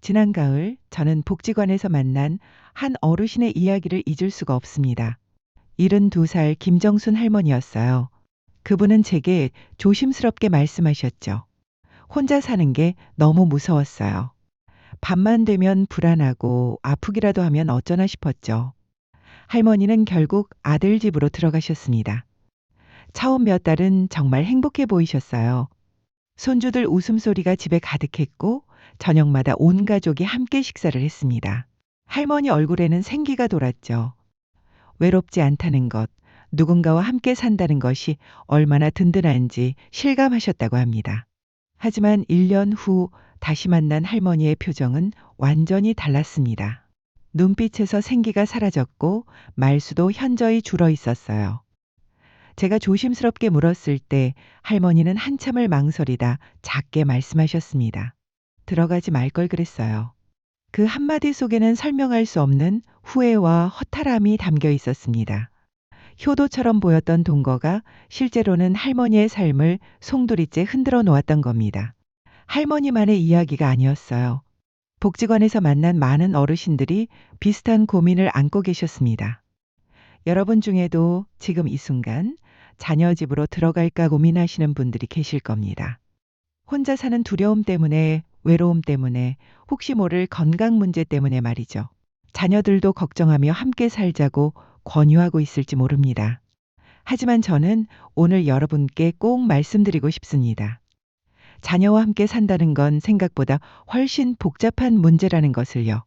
지난 가을 저는 복지관에서 만난 한 어르신의 이야기를 잊을 수가 없습니다. 72살 김정순 할머니였어요. 그분은 제게 조심스럽게 말씀하셨죠. 혼자 사는 게 너무 무서웠어요. 밤만 되면 불안하고 아프기라도 하면 어쩌나 싶었죠. 할머니는 결국 아들 집으로 들어가셨습니다. 처음 몇 달은 정말 행복해 보이셨어요. 손주들 웃음소리가 집에 가득했고 저녁마다 온 가족이 함께 식사를 했습니다. 할머니 얼굴에는 생기가 돌았죠. 외롭지 않다는 것, 누군가와 함께 산다는 것이 얼마나 든든한지 실감하셨다고 합니다. 하지만 1년 후 다시 만난 할머니의 표정은 완전히 달랐습니다. 눈빛에서 생기가 사라졌고 말수도 현저히 줄어 있었어요. 제가 조심스럽게 물었을 때 할머니는 한참을 망설이다 작게 말씀하셨습니다. 들어가지 말 걸 그랬어요. 그 한마디 속에는 설명할 수 없는 후회와 허탈함이 담겨 있었습니다. 효도처럼 보였던 동거가 실제로는 할머니의 삶을 송두리째 흔들어 놓았던 겁니다. 할머니만의 이야기가 아니었어요. 복지관에서 만난 많은 어르신들이 비슷한 고민을 안고 계셨습니다. 여러분 중에도 지금 이 순간 자녀 집으로 들어갈까 고민하시는 분들이 계실 겁니다. 혼자 사는 두려움 때문에, 외로움 때문에, 혹시 모를 건강 문제 때문에 말이죠. 자녀들도 걱정하며 함께 살자고 권유하고 있을지 모릅니다. 하지만 저는 오늘 여러분께 꼭 말씀드리고 싶습니다. 자녀와 함께 산다는 건 생각보다 훨씬 복잡한 문제라는 것을요.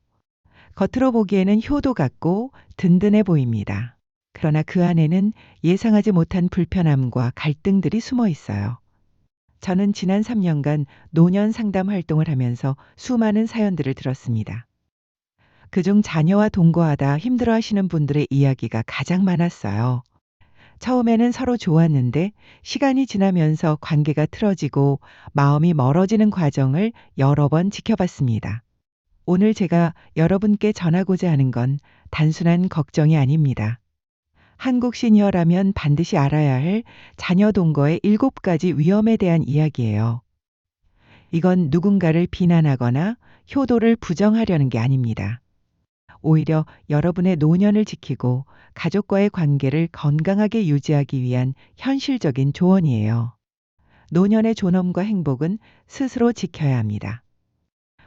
겉으로 보기에는 효도 같고 든든해 보입니다. 그러나 그 안에는 예상하지 못한 불편함과 갈등들이 숨어 있어요. 저는 지난 3년간 노년 상담 활동을 하면서 수많은 사연들을 들었습니다. 그중 자녀와 동거하다 힘들어 하시는 분들의 이야기가 가장 많았어요. 처음에는 서로 좋았는데 시간이 지나면서 관계가 틀어지고 마음이 멀어지는 과정을 여러 번 지켜봤습니다. 오늘 제가 여러분께 전하고자 하는 건 단순한 걱정이 아닙니다. 한국 시니어라면 반드시 알아야 할 자녀 동거의 7가지 위험에 대한 이야기예요. 이건 누군가를 비난하거나 효도를 부정하려는 게 아닙니다. 오히려 여러분의 노년을 지키고 가족과의 관계를 건강하게 유지하기 위한 현실적인 조언이에요. 노년의 존엄과 행복은 스스로 지켜야 합니다.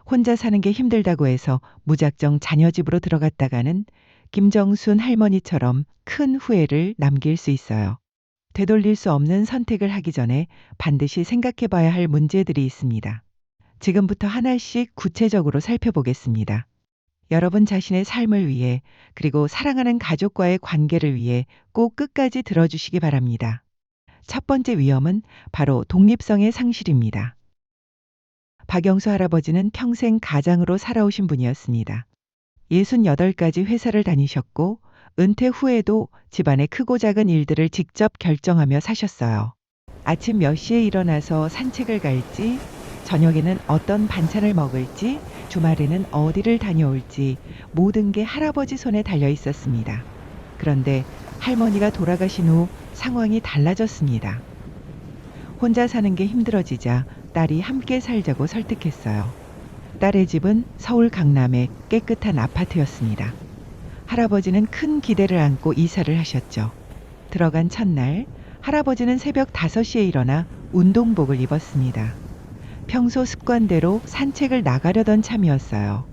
혼자 사는 게 힘들다고 해서 무작정 자녀 집으로 들어갔다가는 김정순 할머니처럼 큰 후회를 남길 수 있어요. 되돌릴 수 없는 선택을 하기 전에 반드시 생각해 봐야 할 문제들이 있습니다. 지금부터 하나씩 구체적으로 살펴보겠습니다. 여러분 자신의 삶을 위해 그리고 사랑하는 가족과의 관계를 위해 꼭 끝까지 들어주시기 바랍니다. 첫 번째 위험은 바로 독립성의 상실입니다. 박영수 할아버지는 평생 가장으로 살아오신 분이었습니다. 68가지 회사를 다니셨고 은퇴 후에도 집안의 크고 작은 일들을 직접 결정하며 사셨어요. 아침 몇 시에 일어나서 산책을 갈지, 저녁에는 어떤 반찬을 먹을지, 주말에는 어디를 다녀올지 모든 게 할아버지 손에 달려 있었습니다. 그런데 할머니가 돌아가신 후 상황이 달라졌습니다. 혼자 사는 게 힘들어지자 딸이 함께 살자고 설득했어요. 딸의 집은 서울 강남의 깨끗한 아파트였습니다. 할아버지는 큰 기대를 안고 이사를 하셨죠. 들어간 첫날 할아버지는 새벽 5시에 일어나 운동복을 입었습니다. 평소 습관대로 산책을 나가려던 참이었어요.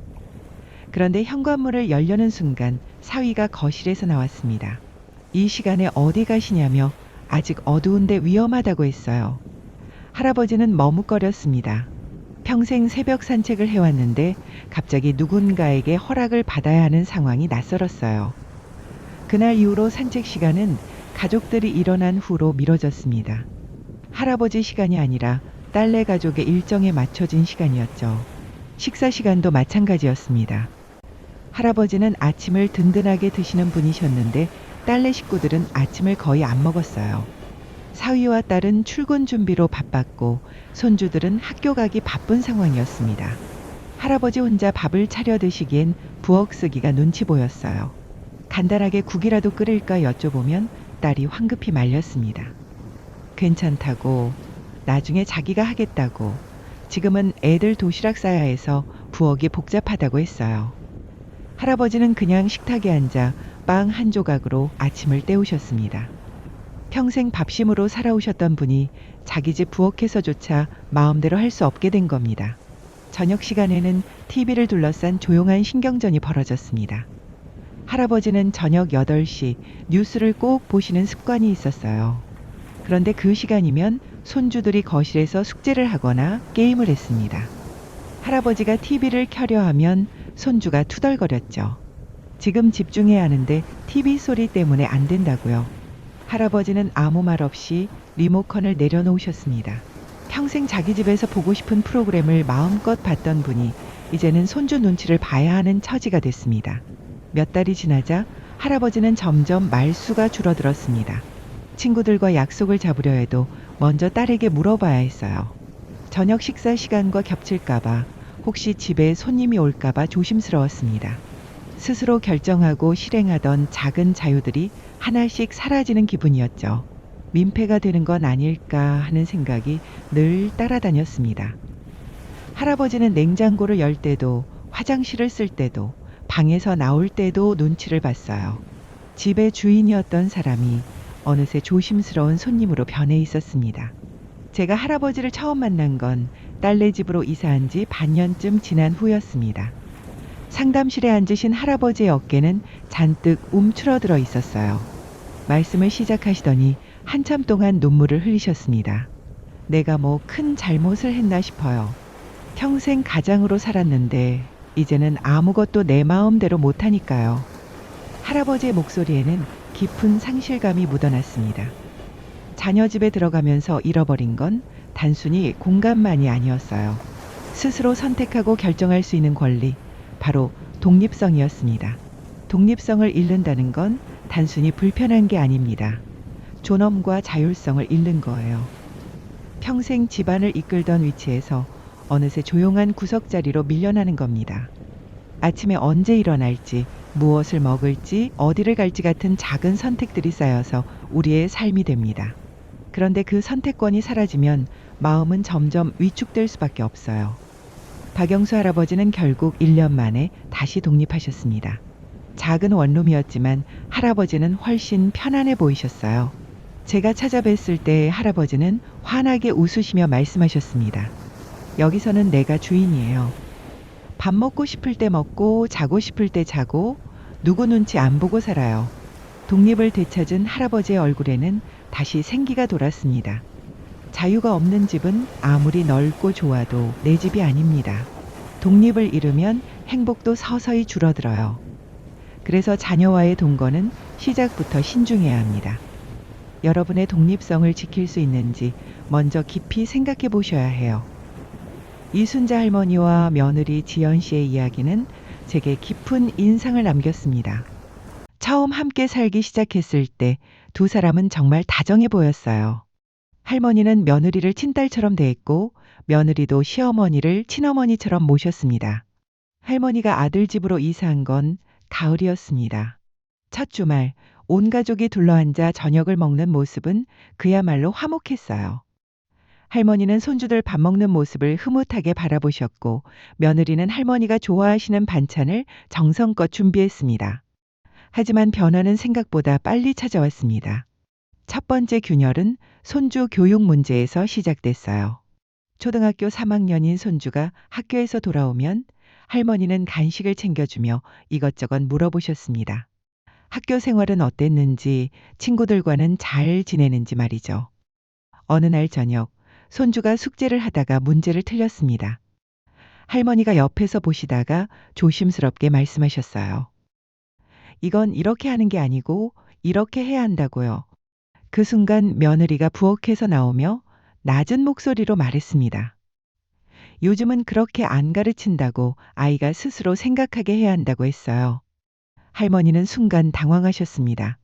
그런데 현관문을 열려는 순간 사위가 거실에서 나왔습니다. 이 시간에 어디 가시냐며 아직 어두운데 위험하다고 했어요. 할아버지는 머뭇거렸습니다. 평생 새벽 산책을 해왔는데 갑자기 누군가에게 허락을 받아야 하는 상황이 낯설었어요. 그날 이후로 산책 시간은 가족들이 일어난 후로 미뤄졌습니다. 할아버지 시간이 아니라 딸네 가족의 일정에 맞춰진 시간이었죠. 식사 시간도 마찬가지였습니다. 할아버지는 아침을 든든하게 드시는 분이셨는데 딸네 식구들은 아침을 거의 안 먹었어요. 사위와 딸은 출근 준비로 바빴고 손주들은 학교 가기 바쁜 상황이었습니다. 할아버지 혼자 밥을 차려 드시기엔 부엌 쓰기가 눈치 보였어요. 간단하게 국이라도 끓일까 여쭤보면 딸이 황급히 말렸습니다. 괜찮다고, 나중에 자기가 하겠다고, 지금은 애들 도시락 싸야 해서 부엌이 복잡하다고 했어요. 할아버지는 그냥 식탁에 앉아 빵 한 조각으로 아침을 때우셨습니다. 평생 밥심으로 살아오셨던 분이 자기 집 부엌에서조차 마음대로 할 수 없게 된 겁니다. 저녁 시간에는 TV를 둘러싼 조용한 신경전이 벌어졌습니다. 할아버지는 저녁 8시 뉴스를 꼭 보시는 습관이 있었어요. 그런데 그 시간이면 손주들이 거실에서 숙제를 하거나 게임을 했습니다. 할아버지가 TV를 켜려 하면 손주가 투덜거렸죠. 지금 집중해야 하는데 TV 소리 때문에 안 된다고요. 할아버지는 아무 말 없이 리모컨을 내려놓으셨습니다. 평생 자기 집에서 보고 싶은 프로그램을 마음껏 봤던 분이 이제는 손주 눈치를 봐야 하는 처지가 됐습니다. 몇 달이 지나자 할아버지는 점점 말수가 줄어들었습니다. 친구들과 약속을 잡으려 해도 먼저 딸에게 물어봐야 했어요. 저녁 식사 시간과 겹칠까봐, 혹시 집에 손님이 올까봐 조심스러웠습니다. 스스로 결정하고 실행하던 작은 자유들이 하나씩 사라지는 기분이었죠. 민폐가 되는 건 아닐까 하는 생각이 늘 따라다녔습니다. 할아버지는 냉장고를 열 때도, 화장실을 쓸 때도, 방에서 나올 때도 눈치를 봤어요. 집의 주인이었던 사람이 어느새 조심스러운 손님으로 변해 있었습니다. 제가 할아버지를 처음 만난 건 딸네 집으로 이사한 지 반년쯤 지난 후였습니다. 상담실에 앉으신 할아버지의 어깨는 잔뜩 움츠러들어 있었어요. 말씀을 시작하시더니 한참 동안 눈물을 흘리셨습니다. 내가 뭐 큰 잘못을 했나 싶어요. 평생 가장으로 살았는데 이제는 아무것도 내 마음대로 못하니까요. 할아버지의 목소리에는 깊은 상실감이 묻어났습니다. 자녀 집에 들어가면서 잃어버린 건 단순히 공간만이 아니었어요. 스스로 선택하고 결정할 수 있는 권리, 바로 독립성이었습니다. 독립성을 잃는다는 건 단순히 불편한 게 아닙니다. 존엄과 자율성을 잃는 거예요. 평생 집안을 이끌던 위치에서 어느새 조용한 구석자리로 밀려나는 겁니다. 아침에 언제 일어날지, 무엇을 먹을지, 어디를 갈지 같은 작은 선택들이 쌓여서 우리의 삶이 됩니다. 그런데 그 선택권이 사라지면 마음은 점점 위축될 수밖에 없어요. 박영수 할아버지는 결국 1년 만에 다시 독립하셨습니다. 작은 원룸이었지만 할아버지는 훨씬 편안해 보이셨어요. 제가 찾아뵀을 때 할아버지는 환하게 웃으시며 말씀하셨습니다. 여기서는 내가 주인이에요. 밥 먹고 싶을 때 먹고 자고 싶을 때 자고 누구 눈치 안 보고 살아요. 독립을 되찾은 할아버지의 얼굴에는 다시 생기가 돌았습니다. 자유가 없는 집은 아무리 넓고 좋아도 내 집이 아닙니다. 독립을 잃으면 행복도 서서히 줄어들어요. 그래서 자녀와의 동거는 시작부터 신중해야 합니다. 여러분의 독립성을 지킬 수 있는지 먼저 깊이 생각해 보셔야 해요. 이순자 할머니와 며느리 지연 씨의 이야기는 제게 깊은 인상을 남겼습니다. 처음 함께 살기 시작했을 때 두 사람은 정말 다정해 보였어요. 할머니는 며느리를 친딸처럼 대했고 며느리도 시어머니를 친어머니처럼 모셨습니다. 할머니가 아들 집으로 이사한 건 가을이었습니다. 첫 주말 온 가족이 둘러앉아 저녁을 먹는 모습은 그야말로 화목했어요. 할머니는 손주들 밥 먹는 모습을 흐뭇하게 바라보셨고 며느리는 할머니가 좋아하시는 반찬을 정성껏 준비했습니다. 하지만 변화는 생각보다 빨리 찾아왔습니다. 첫 번째 균열은 손주 교육 문제에서 시작됐어요. 초등학교 3학년인 손주가 학교에서 돌아오면 할머니는 간식을 챙겨주며 이것저것 물어보셨습니다. 학교 생활은 어땠는지, 친구들과는 잘 지내는지 말이죠. 어느 날 저녁, 손주가 숙제를 하다가 문제를 틀렸습니다. 할머니가 옆에서 보시다가 조심스럽게 말씀하셨어요. 이건 이렇게 하는 게 아니고 이렇게 해야 한다고요. 그 순간 며느리가 부엌에서 나오며 낮은 목소리로 말했습니다. 요즘은 그렇게 안 가르친다고 아이가 스스로 생각하게 해야 한다고 했어요. 할머니는 순간 당황하셨습니다.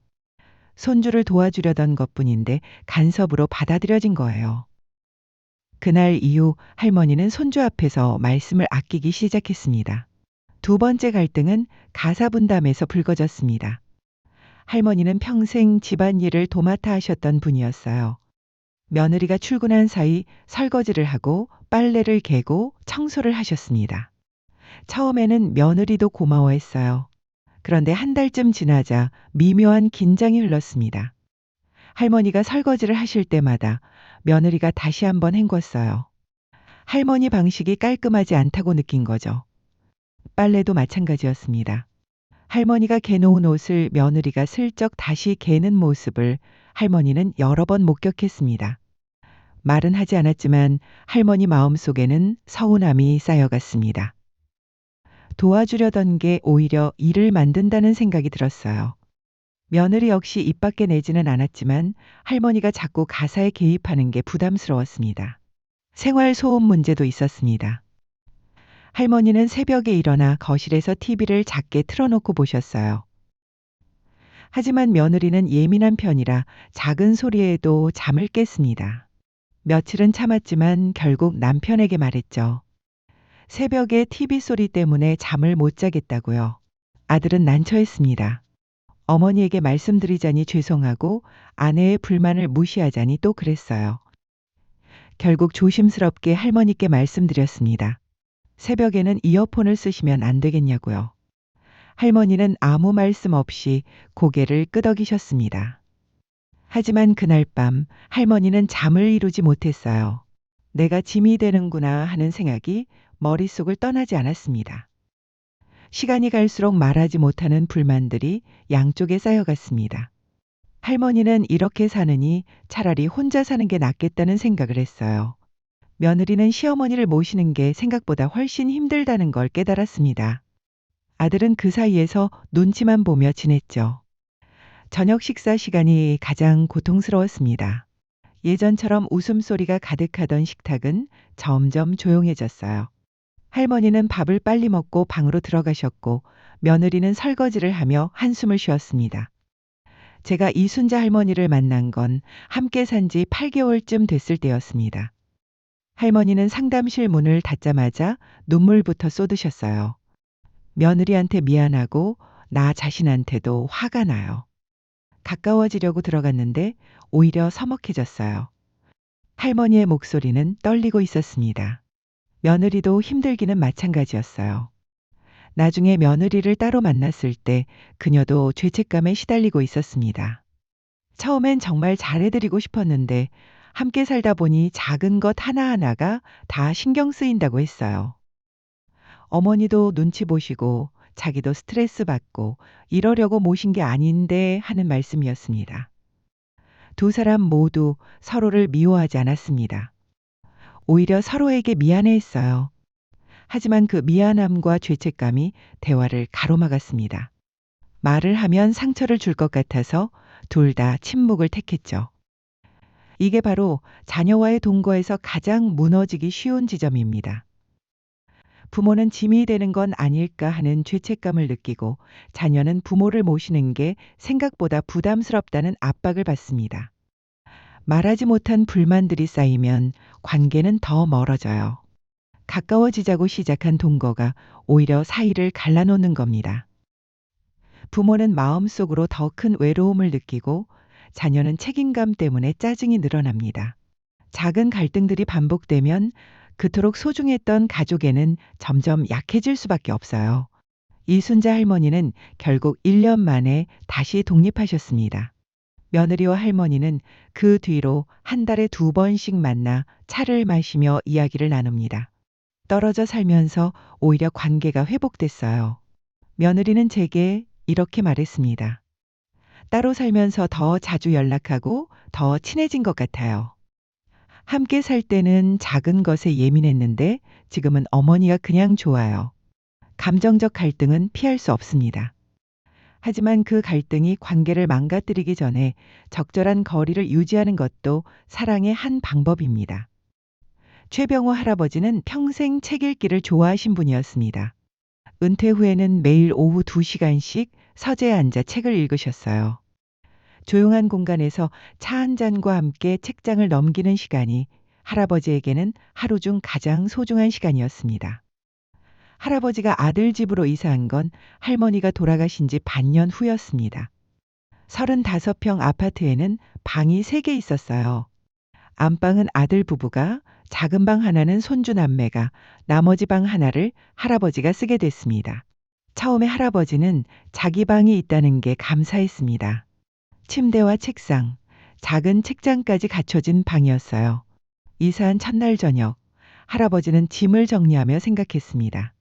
손주를 도와주려던 것뿐인데 간섭으로 받아들여진 거예요. 그날 이후 할머니는 손주 앞에서 말씀을 아끼기 시작했습니다. 두 번째 갈등은 가사분담에서 불거졌습니다. 할머니는 평생 집안일을 도맡아 하셨던 분이었어요. 며느리가 출근한 사이 설거지를 하고 빨래를 개고 청소를 하셨습니다. 처음에는 며느리도 고마워했어요. 그런데 한 달쯤 지나자 미묘한 긴장이 흘렀습니다. 할머니가 설거지를 하실 때마다 며느리가 다시 한번 헹궜어요. 할머니 방식이 깔끔하지 않다고 느낀 거죠. 빨래도 마찬가지였습니다. 할머니가 개놓은 옷을 며느리가 슬쩍 다시 개는 모습을 할머니는 여러 번 목격했습니다. 말은 하지 않았지만 할머니 마음속에는 서운함이 쌓여갔습니다. 도와주려던 게 오히려 일을 만든다는 생각이 들었어요. 며느리 역시 입 밖에 내지는 않았지만 할머니가 자꾸 가사에 개입하는 게 부담스러웠습니다. 생활 소음 문제도 있었습니다. 할머니는 새벽에 일어나 거실에서 TV를 작게 틀어놓고 보셨어요. 하지만 며느리는 예민한 편이라 작은 소리에도 잠을 깼습니다. 며칠은 참았지만 결국 남편에게 말했죠. 새벽에 TV 소리 때문에 잠을 못 자겠다고요. 아들은 난처했습니다. 어머니에게 말씀드리자니 죄송하고 아내의 불만을 무시하자니 또 그랬어요. 결국 조심스럽게 할머니께 말씀드렸습니다. 새벽에는 이어폰을 쓰시면 안 되겠냐고요. 할머니는 아무 말씀 없이 고개를 끄덕이셨습니다. 하지만 그날 밤 할머니는 잠을 이루지 못했어요. 내가 짐이 되는구나 하는 생각이 머릿속을 떠나지 않았습니다. 시간이 갈수록 말하지 못하는 불만들이 양쪽에 쌓여갔습니다. 할머니는 이렇게 사느니 차라리 혼자 사는 게 낫겠다는 생각을 했어요. 며느리는 시어머니를 모시는 게 생각보다 훨씬 힘들다는 걸 깨달았습니다. 아들은 그 사이에서 눈치만 보며 지냈죠. 저녁 식사 시간이 가장 고통스러웠습니다. 예전처럼 웃음소리가 가득하던 식탁은 점점 조용해졌어요. 할머니는 밥을 빨리 먹고 방으로 들어가셨고 며느리는 설거지를 하며 한숨을 쉬었습니다. 제가 이순자 할머니를 만난 건 함께 산 지 8개월쯤 됐을 때였습니다. 할머니는 상담실 문을 닫자마자 눈물부터 쏟으셨어요. 며느리한테 미안하고 나 자신한테도 화가 나요. 가까워지려고 들어갔는데 오히려 서먹해졌어요. 할머니의 목소리는 떨리고 있었습니다. 며느리도 힘들기는 마찬가지였어요. 나중에 며느리를 따로 만났을 때 그녀도 죄책감에 시달리고 있었습니다. 처음엔 정말 잘해드리고 싶었는데 함께 살다 보니 작은 것 하나하나가 다 신경 쓰인다고 했어요. 어머니도 눈치 보시고 자기도 스트레스 받고 이러려고 모신 게 아닌데 하는 말씀이었습니다. 두 사람 모두 서로를 미워하지 않았습니다. 오히려 서로에게 미안해했어요. 하지만 그 미안함과 죄책감이 대화를 가로막았습니다. 말을 하면 상처를 줄 것 같아서 둘 다 침묵을 택했죠. 이게 바로 자녀와의 동거에서 가장 무너지기 쉬운 지점입니다. 부모는 짐이 되는 건 아닐까 하는 죄책감을 느끼고 자녀는 부모를 모시는 게 생각보다 부담스럽다는 압박을 받습니다. 말하지 못한 불만들이 쌓이면 관계는 더 멀어져요. 가까워지자고 시작한 동거가 오히려 사이를 갈라놓는 겁니다. 부모는 마음속으로 더 큰 외로움을 느끼고 자녀는 책임감 때문에 짜증이 늘어납니다. 작은 갈등들이 반복되면 그토록 소중했던 가족에는 점점 약해질 수밖에 없어요. 이순자 할머니는 결국 1년 만에 다시 독립하셨습니다. 며느리와 할머니는 그 뒤로 한 달에 2번씩 만나 차를 마시며 이야기를 나눕니다. 떨어져 살면서 오히려 관계가 회복됐어요. 며느리는 제게 이렇게 말했습니다. 따로 살면서 더 자주 연락하고 더 친해진 것 같아요. 함께 살 때는 작은 것에 예민했는데 지금은 어머니가 그냥 좋아요. 감정적 갈등은 피할 수 없습니다. 하지만 그 갈등이 관계를 망가뜨리기 전에 적절한 거리를 유지하는 것도 사랑의 한 방법입니다. 최병호 할아버지는 평생 책 읽기를 좋아하신 분이었습니다. 은퇴 후에는 매일 오후 2시간씩 서재에 앉아 책을 읽으셨어요. 조용한 공간에서 차 한 잔과 함께 책장을 넘기는 시간이 할아버지에게는 하루 중 가장 소중한 시간이었습니다. 할아버지가 아들 집으로 이사한 건 할머니가 돌아가신 지 반년 후였습니다. 35평 아파트에는 방이 3개 있었어요. 안방은 아들 부부가, 작은 방 하나는 손주 남매가, 나머지 방 하나를 할아버지가 쓰게 됐습니다. 처음에 할아버지는 자기 방이 있다는 게 감사했습니다. 침대와 책상, 작은 책장까지 갖춰진 방이었어요. 이사한 첫날 저녁, 할아버지는 짐을 정리하며 생각했습니다.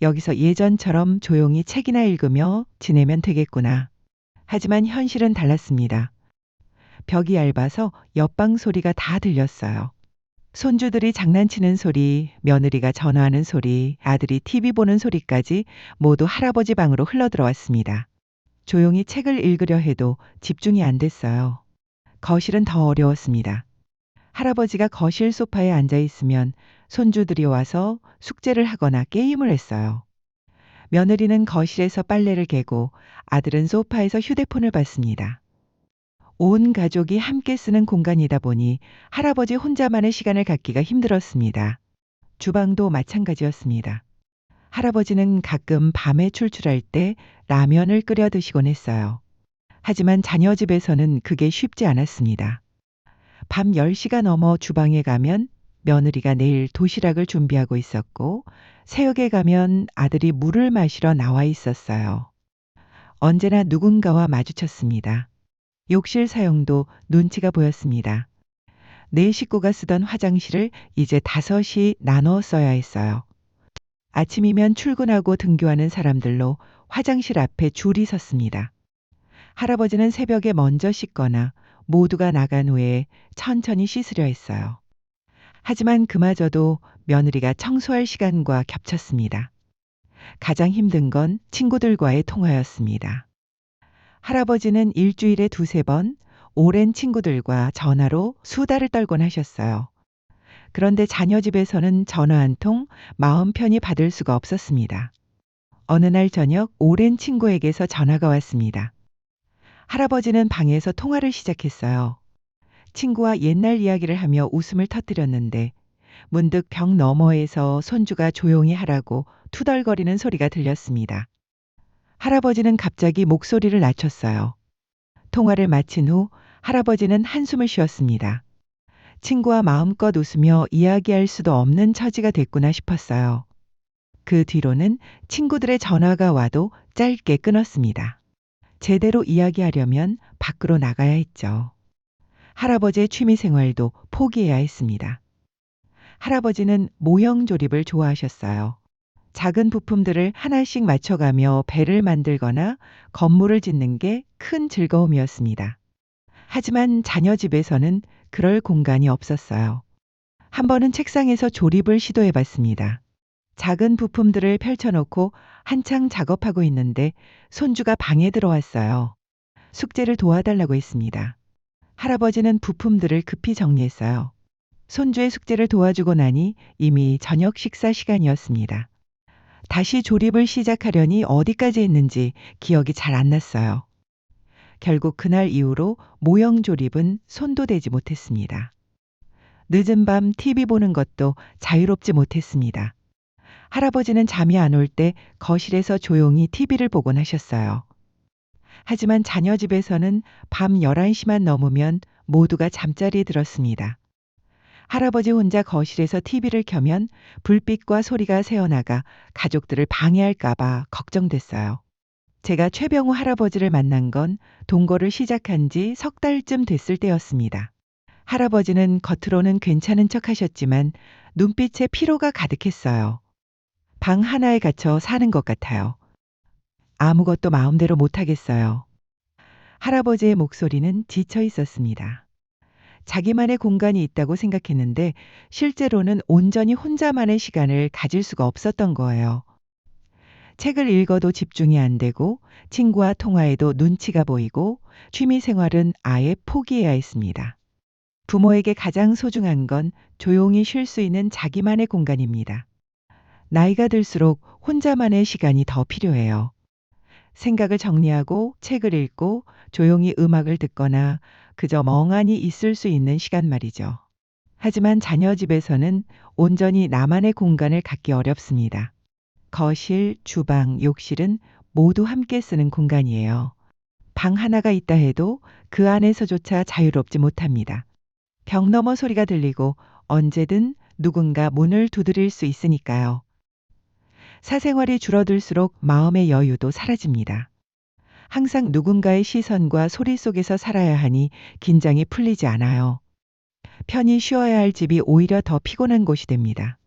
여기서 예전처럼 조용히 책이나 읽으며 지내면 되겠구나. 하지만 현실은 달랐습니다. 벽이 얇아서 옆방 소리가 다 들렸어요. 손주들이 장난치는 소리, 며느리가 전화하는 소리, 아들이 TV 보는 소리까지 모두 할아버지 방으로 흘러들어왔습니다. 조용히 책을 읽으려 해도 집중이 안 됐어요. 거실은 더 어려웠습니다. 할아버지가 거실 소파에 앉아 있으면 손주들이 와서 숙제를 하거나 게임을 했어요. 며느리는 거실에서 빨래를 개고 아들은 소파에서 휴대폰을 봤습니다. 온 가족이 함께 쓰는 공간이다 보니 할아버지 혼자만의 시간을 갖기가 힘들었습니다. 주방도 마찬가지였습니다. 할아버지는 가끔 밤에 출출할 때 라면을 끓여 드시곤 했어요. 하지만 자녀 집에서는 그게 쉽지 않았습니다. 밤 10시가 넘어 주방에 가면 며느리가 내일 도시락을 준비하고 있었고, 새벽에 가면 아들이 물을 마시러 나와 있었어요. 언제나 누군가와 마주쳤습니다. 욕실 사용도 눈치가 보였습니다. 네 식구가 쓰던 화장실을 이제 5이 나눠 써야 했어요. 아침이면 출근하고 등교하는 사람들로 화장실 앞에 줄이 섰습니다. 할아버지는 새벽에 먼저 씻거나 모두가 나간 후에 천천히 씻으려 했어요. 하지만 그마저도 며느리가 청소할 시간과 겹쳤습니다. 가장 힘든 건 친구들과의 통화였습니다. 할아버지는 일주일에 2~3번 오랜 친구들과 전화로 수다를 떨곤 하셨어요. 그런데 자녀 집에서는 전화 한 통 마음 편히 받을 수가 없었습니다. 어느 날 저녁 오랜 친구에게서 전화가 왔습니다. 할아버지는 방에서 통화를 시작했어요. 친구와 옛날 이야기를 하며 웃음을 터뜨렸는데 문득 벽 너머에서 손주가 조용히 하라고 투덜거리는 소리가 들렸습니다. 할아버지는 갑자기 목소리를 낮췄어요. 통화를 마친 후 할아버지는 한숨을 쉬었습니다. 친구와 마음껏 웃으며 이야기할 수도 없는 처지가 됐구나 싶었어요. 그 뒤로는 친구들의 전화가 와도 짧게 끊었습니다. 제대로 이야기하려면 밖으로 나가야 했죠. 할아버지의 취미 생활도 포기해야 했습니다. 할아버지는 모형 조립을 좋아하셨어요. 작은 부품들을 하나씩 맞춰가며 배를 만들거나 건물을 짓는 게 큰 즐거움이었습니다. 하지만 자녀 집에서는 그럴 공간이 없었어요. 한 번은 책상에서 조립을 시도해 봤습니다. 작은 부품들을 펼쳐놓고 한창 작업하고 있는데 손주가 방에 들어왔어요. 숙제를 도와달라고 했습니다. 할아버지는 부품들을 급히 정리했어요. 손주의 숙제를 도와주고 나니 이미 저녁 식사 시간이었습니다. 다시 조립을 시작하려니 어디까지 했는지 기억이 잘 안 났어요. 결국 그날 이후로 모형 조립은 손도 대지 못했습니다. 늦은 밤 TV 보는 것도 자유롭지 못했습니다. 할아버지는 잠이 안 올 때 거실에서 조용히 TV를 보곤 하셨어요. 하지만 자녀 집에서는 밤 11시만 넘으면 모두가 잠자리에 들었습니다. 할아버지 혼자 거실에서 TV를 켜면 불빛과 소리가 새어나가 가족들을 방해할까봐 걱정됐어요. 제가 최병우 할아버지를 만난 건 동거를 시작한 지 3달쯤 됐을 때였습니다. 할아버지는 겉으로는 괜찮은 척 하셨지만 눈빛에 피로가 가득했어요. 방 하나에 갇혀 사는 것 같아요. 아무것도 마음대로 못하겠어요. 할아버지의 목소리는 지쳐 있었습니다. 자기만의 공간이 있다고 생각했는데 실제로는 온전히 혼자만의 시간을 가질 수가 없었던 거예요. 책을 읽어도 집중이 안 되고 친구와 통화에도 눈치가 보이고 취미 생활은 아예 포기해야 했습니다. 부모에게 가장 소중한 건 조용히 쉴 수 있는 자기만의 공간입니다. 나이가 들수록 혼자만의 시간이 더 필요해요. 생각을 정리하고 책을 읽고 조용히 음악을 듣거나 그저 멍하니 있을 수 있는 시간 말이죠. 하지만 자녀 집에서는 온전히 나만의 공간을 갖기 어렵습니다. 거실, 주방, 욕실은 모두 함께 쓰는 공간이에요. 방 하나가 있다 해도 그 안에서조차 자유롭지 못합니다. 벽 너머 소리가 들리고 언제든 누군가 문을 두드릴 수 있으니까요. 사생활이 줄어들수록 마음의 여유도 사라집니다. 항상 누군가의 시선과 소리 속에서 살아야 하니 긴장이 풀리지 않아요. 편히 쉬어야 할 집이 오히려 더 피곤한 곳이 됩니다.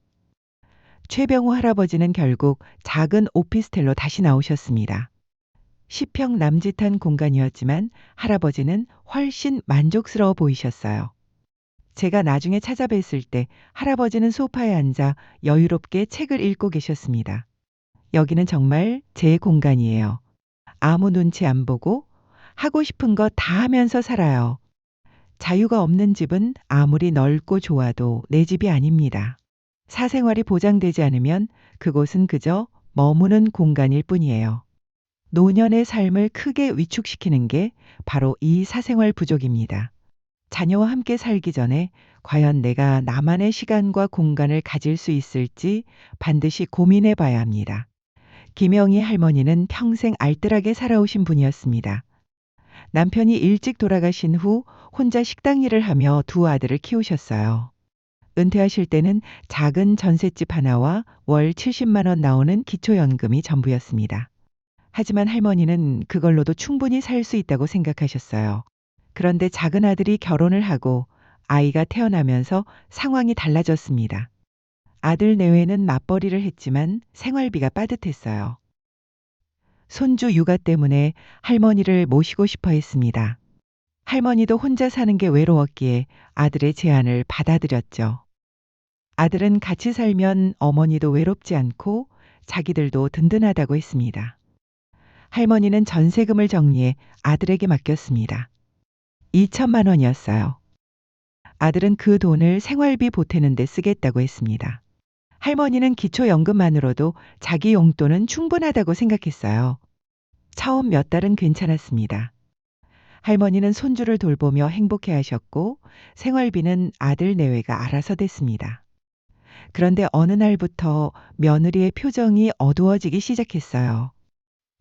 최병호 할아버지는 결국 작은 오피스텔로 다시 나오셨습니다. 10평 남짓한 공간이었지만 할아버지는 훨씬 만족스러워 보이셨어요. 제가 나중에 찾아뵀을 때 할아버지는 소파에 앉아 여유롭게 책을 읽고 계셨습니다. 여기는 정말 제 공간이에요. 아무 눈치 안 보고 하고 싶은 거 다 하면서 살아요. 자유가 없는 집은 아무리 넓고 좋아도 내 집이 아닙니다. 사생활이 보장되지 않으면 그곳은 그저 머무는 공간일 뿐이에요. 노년의 삶을 크게 위축시키는 게 바로 이 사생활 부족입니다. 자녀와 함께 살기 전에 과연 내가 나만의 시간과 공간을 가질 수 있을지 반드시 고민해 봐야 합니다. 김영희 할머니는 평생 알뜰하게 살아오신 분이었습니다. 남편이 일찍 돌아가신 후 혼자 식당 일을 하며 두 아들을 키우셨어요. 은퇴하실 때는 작은 전셋집 하나와 월 70만 원 나오는 기초연금이 전부였습니다. 하지만 할머니는 그걸로도 충분히 살 수 있다고 생각하셨어요. 그런데 작은 아들이 결혼을 하고 아이가 태어나면서 상황이 달라졌습니다. 아들 내외는 맞벌이를 했지만 생활비가 빠듯했어요. 손주 육아 때문에 할머니를 모시고 싶어 했습니다. 할머니도 혼자 사는 게 외로웠기에 아들의 제안을 받아들였죠. 아들은 같이 살면 어머니도 외롭지 않고 자기들도 든든하다고 했습니다. 할머니는 전세금을 정리해 아들에게 맡겼습니다. 2천만 원이었어요. 아들은 그 돈을 생활비 보태는 데 쓰겠다고 했습니다. 할머니는 기초연금만으로도 자기 용돈은 충분하다고 생각했어요. 처음 몇 달은 괜찮았습니다. 할머니는 손주를 돌보며 행복해 하셨고 생활비는 아들 내외가 알아서 댔습니다. 그런데 어느 날부터 며느리의 표정이 어두워지기 시작했어요.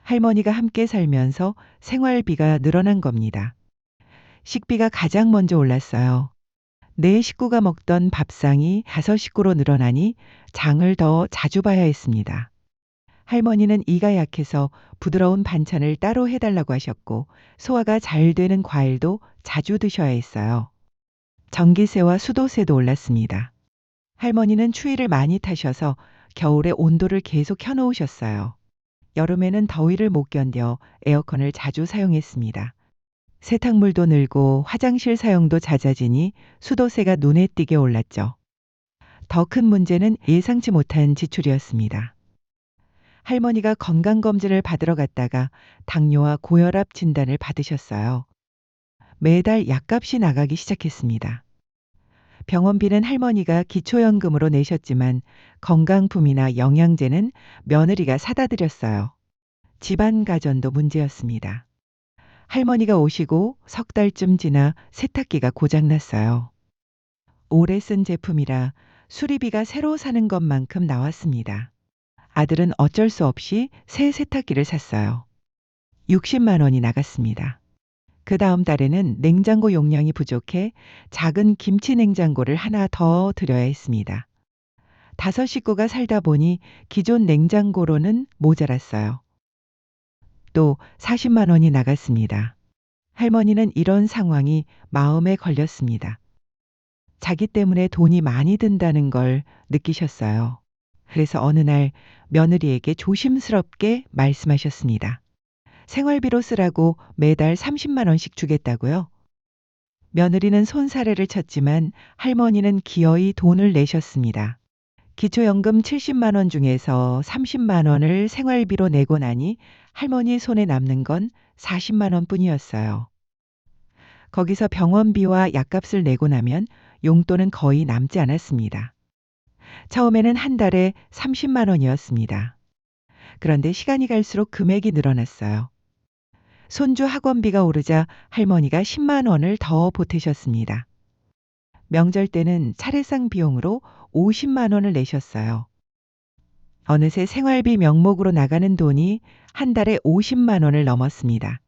할머니가 함께 살면서 생활비가 늘어난 겁니다. 식비가 가장 먼저 올랐어요. 네 식구가 먹던 밥상이 5식구로 늘어나니 장을 더 자주 봐야 했습니다. 할머니는 이가 약해서 부드러운 반찬을 따로 해달라고 하셨고 소화가 잘 되는 과일도 자주 드셔야 했어요. 전기세와 수도세도 올랐습니다. 할머니는 추위를 많이 타셔서 겨울에 온도를 계속 켜놓으셨어요. 여름에는 더위를 못 견뎌 에어컨을 자주 사용했습니다. 세탁물도 늘고 화장실 사용도 잦아지니 수도세가 눈에 띄게 올랐죠. 더 큰 문제는 예상치 못한 지출이었습니다. 할머니가 건강검진을 받으러 갔다가 당뇨와 고혈압 진단을 받으셨어요. 매달 약값이 나가기 시작했습니다. 병원비는 할머니가 기초연금으로 내셨지만 건강품이나 영양제는 며느리가 사다 드렸어요. 집안 가전도 문제였습니다. 할머니가 오시고 석 달쯤 지나 세탁기가 고장났어요. 오래 쓴 제품이라 수리비가 새로 사는 것만큼 나왔습니다. 아들은 어쩔 수 없이 새 세탁기를 샀어요. 60만 원이 나갔습니다. 그 다음 달에는 냉장고 용량이 부족해 작은 김치 냉장고를 하나 더 들여야 했습니다. 5식구가 살다 보니 기존 냉장고로는 모자랐어요. 또 40만 원이 나갔습니다. 할머니는 이런 상황이 마음에 걸렸습니다. 자기 때문에 돈이 많이 든다는 걸 느끼셨어요. 그래서 어느 날 며느리에게 조심스럽게 말씀하셨습니다. 생활비로 쓰라고 매달 30만 원씩 주겠다고요? 며느리는 손사래를 쳤지만 할머니는 기어이 돈을 내셨습니다. 기초연금 70만 원 중에서 30만 원을 생활비로 내고 나니 할머니 손에 남는 건 40만 원 뿐이었어요. 거기서 병원비와 약값을 내고 나면 용돈은 거의 남지 않았습니다. 처음에는 한 달에 30만 원이었습니다. 그런데 시간이 갈수록 금액이 늘어났어요. 손주 학원비가 오르자 할머니가 10만 원을 더 보태셨습니다. 명절 때는 차례상 비용으로 50만 원을 내셨어요. 어느새 생활비 명목으로 나가는 돈이 한 달에 50만 원을 넘었습니다.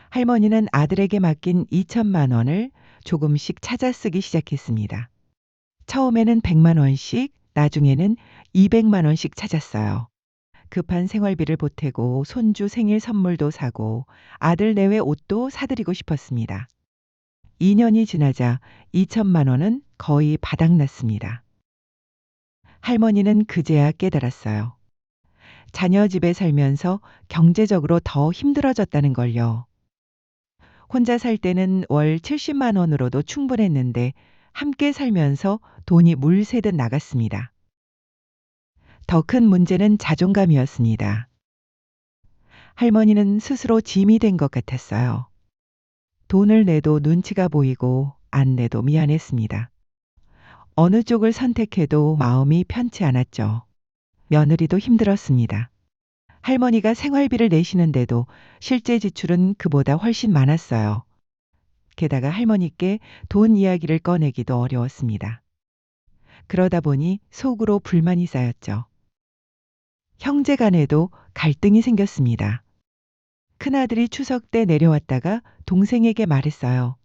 할머니는 아들에게 맡긴 2천만 원을 조금씩 찾아 쓰기 시작했습니다. 처음에는 100만 원씩, 나중에는 200만 원씩 찾았어요. 급한 생활비를 보태고 손주 생일 선물도 사고 아들 내외 옷도 사드리고 싶었습니다. 2년이 지나자 2천만 원은 거의 바닥났습니다. 할머니는 그제야 깨달았어요. 자녀 집에 살면서 경제적으로 더 힘들어졌다는 걸요. 혼자 살 때는 월 70만 원으로도 충분했는데 함께 살면서 돈이 물 새듯 나갔습니다. 더 큰 문제는 자존감이었습니다. 할머니는 스스로 짐이 된 것 같았어요. 돈을 내도 눈치가 보이고 안 내도 미안했습니다. 어느 쪽을 선택해도 마음이 편치 않았죠. 며느리도 힘들었습니다. 할머니가 생활비를 내시는데도 실제 지출은 그보다 훨씬 많았어요. 게다가 할머니께 돈 이야기를 꺼내기도 어려웠습니다. 그러다 보니 속으로 불만이 쌓였죠. 형제 간에도 갈등이 생겼습니다. 큰아들이 추석 때 내려왔다가 동생에게 말했어요.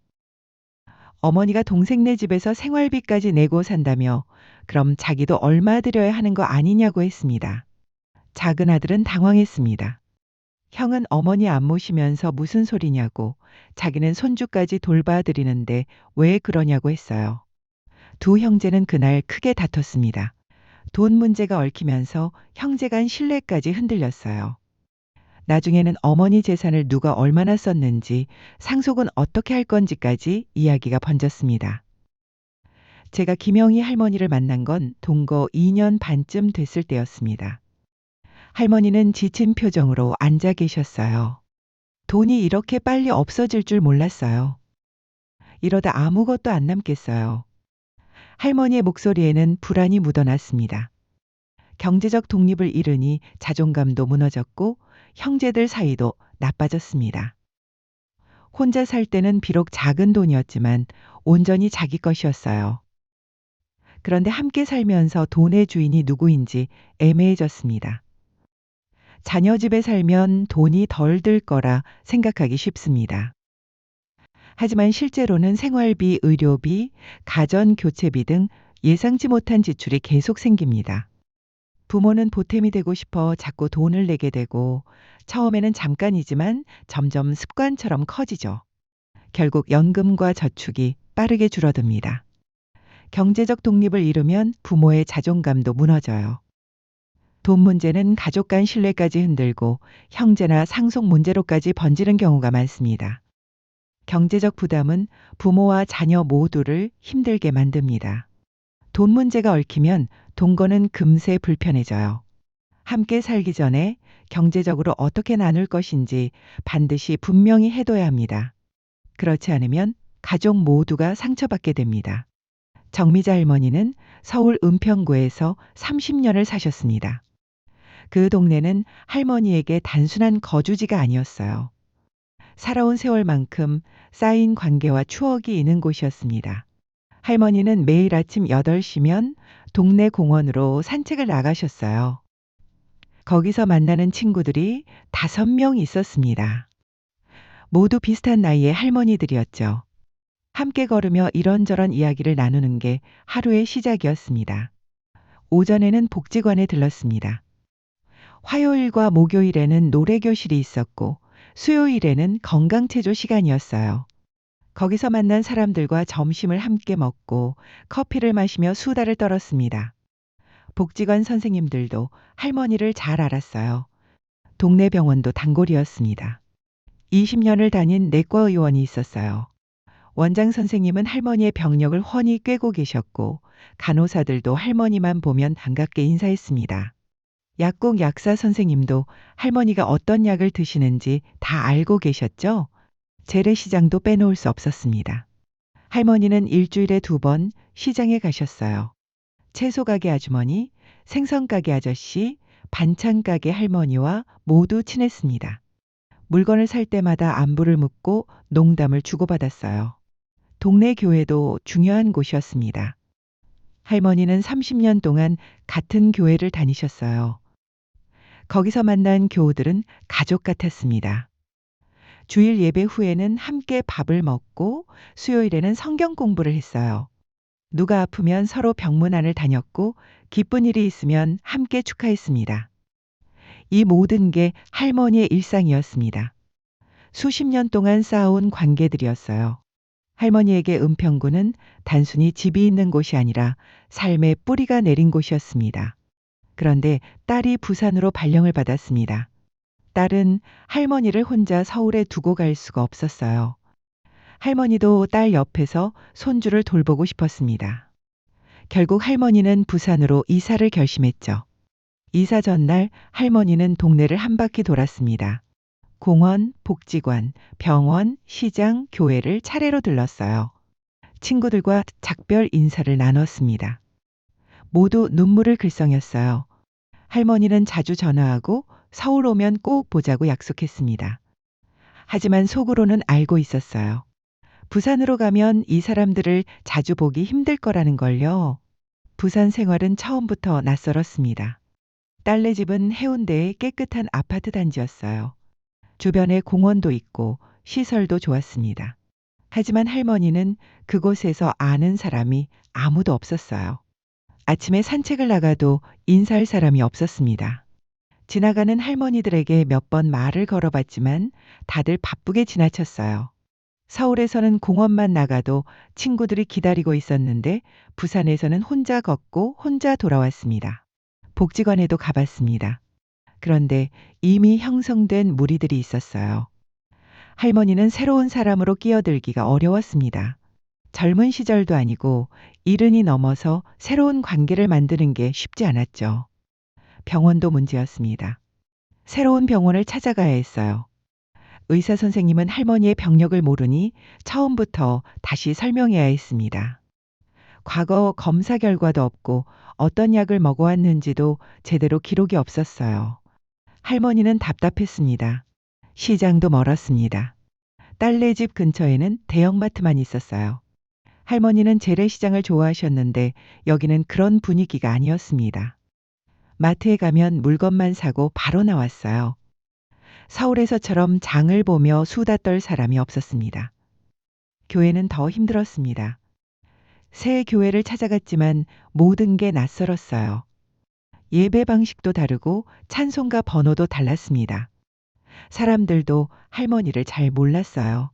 어머니가 동생네 집에서 생활비까지 내고 산다며 그럼 자기도 얼마 들여야 하는 거 아니냐고 했습니다. 작은 아들은 당황했습니다. 형은 어머니 안 모시면서 무슨 소리냐고, 자기는 손주까지 돌봐드리는데 왜 그러냐고 했어요. 두 형제는 그날 크게 다퉜습니다. 돈 문제가 얽히면서 형제 간 신뢰까지 흔들렸어요. 나중에는 어머니 재산을 누가 얼마나 썼는지, 상속은 어떻게 할 건지까지 이야기가 번졌습니다. 제가 김영희 할머니를 만난 건 동거 2년 반쯤 됐을 때였습니다. 할머니는 지친 표정으로 앉아 계셨어요. 돈이 이렇게 빨리 없어질 줄 몰랐어요. 이러다 아무것도 안 남겠어요. 할머니의 목소리에는 불안이 묻어났습니다. 경제적 독립을 잃으니 자존감도 무너졌고 형제들 사이도 나빠졌습니다. 혼자 살 때는 비록 작은 돈이었지만 온전히 자기 것이었어요. 그런데 함께 살면서 돈의 주인이 누구인지 애매해졌습니다. 자녀 집에 살면 돈이 덜 들 거라 생각하기 쉽습니다. 하지만 실제로는 생활비, 의료비, 가전 교체비 등 예상치 못한 지출이 계속 생깁니다. 부모는 보탬이 되고 싶어 자꾸 돈을 내게 되고 처음에는 잠깐이지만 점점 습관처럼 커지죠. 결국 연금과 저축이 빠르게 줄어듭니다. 경제적 독립을 잃으면 부모의 자존감도 무너져요. 돈 문제는 가족 간 신뢰까지 흔들고 형제나 상속 문제로까지 번지는 경우가 많습니다. 경제적 부담은 부모와 자녀 모두를 힘들게 만듭니다. 돈 문제가 얽히면 동거는 금세 불편해져요. 함께 살기 전에 경제적으로 어떻게 나눌 것인지 반드시 분명히 해둬야 합니다. 그렇지 않으면 가족 모두가 상처받게 됩니다. 정미자 할머니는 서울 은평구에서 30년을 사셨습니다. 그 동네는 할머니에게 단순한 거주지가 아니었어요. 살아온 세월만큼 쌓인 관계와 추억이 있는 곳이었습니다. 할머니는 매일 아침 8시면 동네 공원으로 산책을 나가셨어요. 거기서 만나는 친구들이 5명 있었습니다. 모두 비슷한 나이의 할머니들이었죠. 함께 걸으며 이런저런 이야기를 나누는 게 하루의 시작이었습니다. 오전에는 복지관에 들렀습니다. 화요일과 목요일에는 노래교실이 있었고 수요일에는 건강체조 시간이었어요. 거기서 만난 사람들과 점심을 함께 먹고 커피를 마시며 수다를 떨었습니다. 복지관 선생님들도 할머니를 잘 알았어요. 동네 병원도 단골이었습니다. 20년을 다닌 내과 의원이 있었어요. 원장 선생님은 할머니의 병력을 훤히 꿰고 계셨고 간호사들도 할머니만 보면 반갑게 인사했습니다. 약국 약사 선생님도 할머니가 어떤 약을 드시는지 다 알고 계셨죠? 재래시장도 빼놓을 수 없었습니다. 할머니는 일주일에 2번 시장에 가셨어요. 채소가게 아주머니, 생선가게 아저씨, 반찬가게 할머니와 모두 친했습니다. 물건을 살 때마다 안부를 묻고 농담을 주고받았어요. 동네 교회도 중요한 곳이었습니다. 할머니는 30년 동안 같은 교회를 다니셨어요. 거기서 만난 교우들은 가족 같았습니다. 주일 예배 후에는 함께 밥을 먹고 수요일에는 성경 공부를 했어요. 누가 아프면 서로 병문안을 다녔고 기쁜 일이 있으면 함께 축하했습니다. 이 모든 게 할머니의 일상이었습니다. 수십 년 동안 쌓아온 관계들이었어요. 할머니에게 은평구는 단순히 집이 있는 곳이 아니라 삶의 뿌리가 내린 곳이었습니다. 그런데 딸이 부산으로 발령을 받았습니다. 딸은 할머니를 혼자 서울에 두고 갈 수가 없었어요. 할머니도 딸 옆에서 손주를 돌보고 싶었습니다. 결국 할머니는 부산으로 이사를 결심했죠. 이사 전날 할머니는 동네를 한 바퀴 돌았습니다. 공원, 복지관, 병원, 시장, 교회를 차례로 들렀어요. 친구들과 작별 인사를 나눴습니다. 모두 눈물을 글썽였어요. 할머니는 자주 전화하고 서울 오면 꼭 보자고 약속했습니다. 하지만 속으로는 알고 있었어요. 부산으로 가면 이 사람들을 자주 보기 힘들 거라는 걸요. 부산 생활은 처음부터 낯설었습니다. 딸네 집은 해운대의 깨끗한 아파트 단지였어요. 주변에 공원도 있고 시설도 좋았습니다. 하지만 할머니는 그곳에서 아는 사람이 아무도 없었어요. 아침에 산책을 나가도 인사할 사람이 없었습니다. 지나가는 할머니들에게 몇 번 말을 걸어봤지만 다들 바쁘게 지나쳤어요. 서울에서는 공원만 나가도 친구들이 기다리고 있었는데 부산에서는 혼자 걷고 혼자 돌아왔습니다. 복지관에도 가봤습니다. 그런데 이미 형성된 무리들이 있었어요. 할머니는 새로운 사람으로 끼어들기가 어려웠습니다. 젊은 시절도 아니고 이른이 넘어서 새로운 관계를 만드는 게 쉽지 않았죠. 병원도 문제였습니다. 새로운 병원을 찾아가야 했어요. 의사 선생님은 할머니의 병력을 모르니 처음부터 다시 설명해야 했습니다. 과거 검사 결과도 없고 어떤 약을 먹어왔는지도 제대로 기록이 없었어요. 할머니는 답답했습니다. 시장도 멀었습니다. 딸네 집 근처에는 대형마트만 있었어요. 할머니는 재래시장을 좋아하셨는데 여기는 그런 분위기가 아니었습니다. 마트에 가면 물건만 사고 바로 나왔어요. 서울에서처럼 장을 보며 수다 떨 사람이 없었습니다. 교회는 더 힘들었습니다. 새 교회를 찾아갔지만 모든 게 낯설었어요. 예배 방식도 다르고 찬송가 번호도 달랐습니다. 사람들도 할머니를 잘 몰랐어요.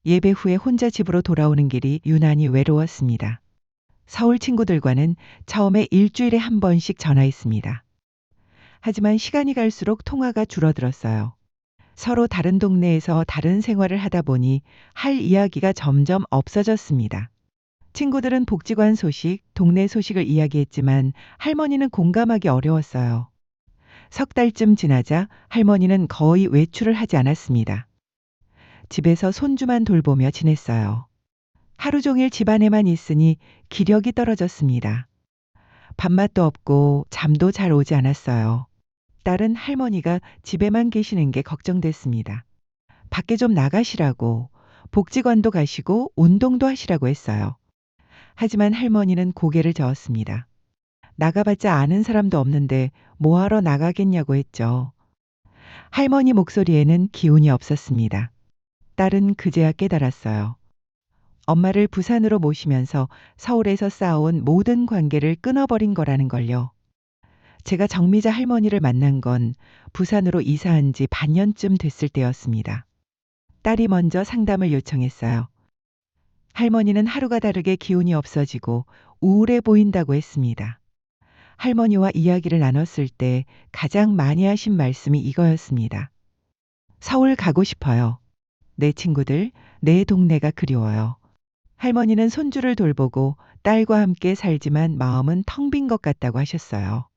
예배 후에 혼자 집으로 돌아오는 길이 유난히 외로웠습니다. 서울 친구들과는 처음에 일주일에 한 번씩 전화했습니다. 하지만 시간이 갈수록 통화가 줄어들었어요. 서로 다른 동네에서 다른 생활을 하다 보니 할 이야기가 점점 없어졌습니다. 친구들은 복지관 소식, 동네 소식을 이야기했지만 할머니는 공감하기 어려웠어요. 석 달쯤 지나자 할머니는 거의 외출을 하지 않았습니다. 집에서 손주만 돌보며 지냈어요. 하루 종일 집안에만 있으니 기력이 떨어졌습니다. 밥맛도 없고 잠도 잘 오지 않았어요. 딸은 할머니가 집에만 계시는 게 걱정됐습니다. 밖에 좀 나가시라고, 복지관도 가시고 운동도 하시라고 했어요. 하지만 할머니는 고개를 저었습니다. 나가봤자 아는 사람도 없는데 뭐하러 나가겠냐고 했죠. 할머니 목소리에는 기운이 없었습니다. 딸은 그제야 깨달았어요. 엄마를 부산으로 모시면서 서울에서 쌓아온 모든 관계를 끊어버린 거라는 걸요. 제가 정미자 할머니를 만난 건 부산으로 이사한 지 반년쯤 됐을 때였습니다. 딸이 먼저 상담을 요청했어요. 할머니는 하루가 다르게 기운이 없어지고 우울해 보인다고 했습니다. 할머니와 이야기를 나눴을 때 가장 많이 하신 말씀이 이거였습니다. 서울 가고 싶어요. 내 친구들, 내 동네가 그리워요. 할머니는 손주를 돌보고 딸과 함께 살지만 마음은 텅 빈 것 같다고 하셨어요.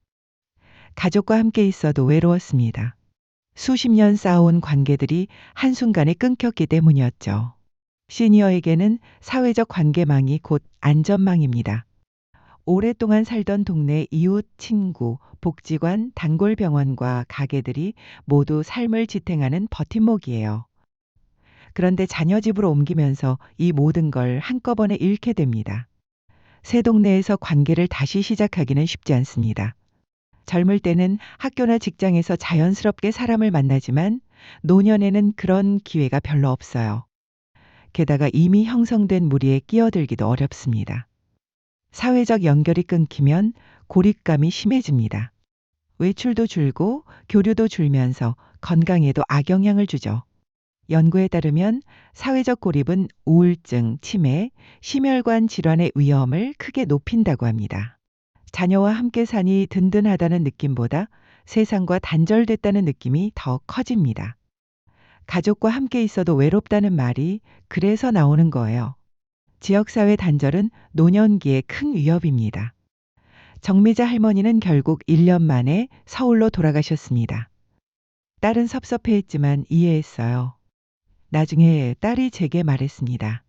가족과 함께 있어도 외로웠습니다. 수십 년 쌓아온 관계들이 한순간에 끊겼기 때문이었죠. 시니어에게는 사회적 관계망이 곧 안전망입니다. 오랫동안 살던 동네 이웃, 친구, 복지관, 단골병원과 가게들이 모두 삶을 지탱하는 버팀목이에요. 그런데 자녀 집으로 옮기면서 이 모든 걸 한꺼번에 잃게 됩니다. 새 동네에서 관계를 다시 시작하기는 쉽지 않습니다. 젊을 때는 학교나 직장에서 자연스럽게 사람을 만나지만 노년에는 그런 기회가 별로 없어요. 게다가 이미 형성된 무리에 끼어들기도 어렵습니다. 사회적 연결이 끊기면 고립감이 심해집니다. 외출도 줄고 교류도 줄면서 건강에도 악영향을 주죠. 연구에 따르면 사회적 고립은 우울증, 치매, 심혈관 질환의 위험을 크게 높인다고 합니다. 자녀와 함께 사니 든든하다는 느낌보다 세상과 단절됐다는 느낌이 더 커집니다. 가족과 함께 있어도 외롭다는 말이 그래서 나오는 거예요. 지역사회 단절은 노년기의 큰 위협입니다. 정미자 할머니는 결국 1년 만에 서울로 돌아가셨습니다. 딸은 섭섭해했지만 이해했어요. 나중에 딸이 제게 말했습니다.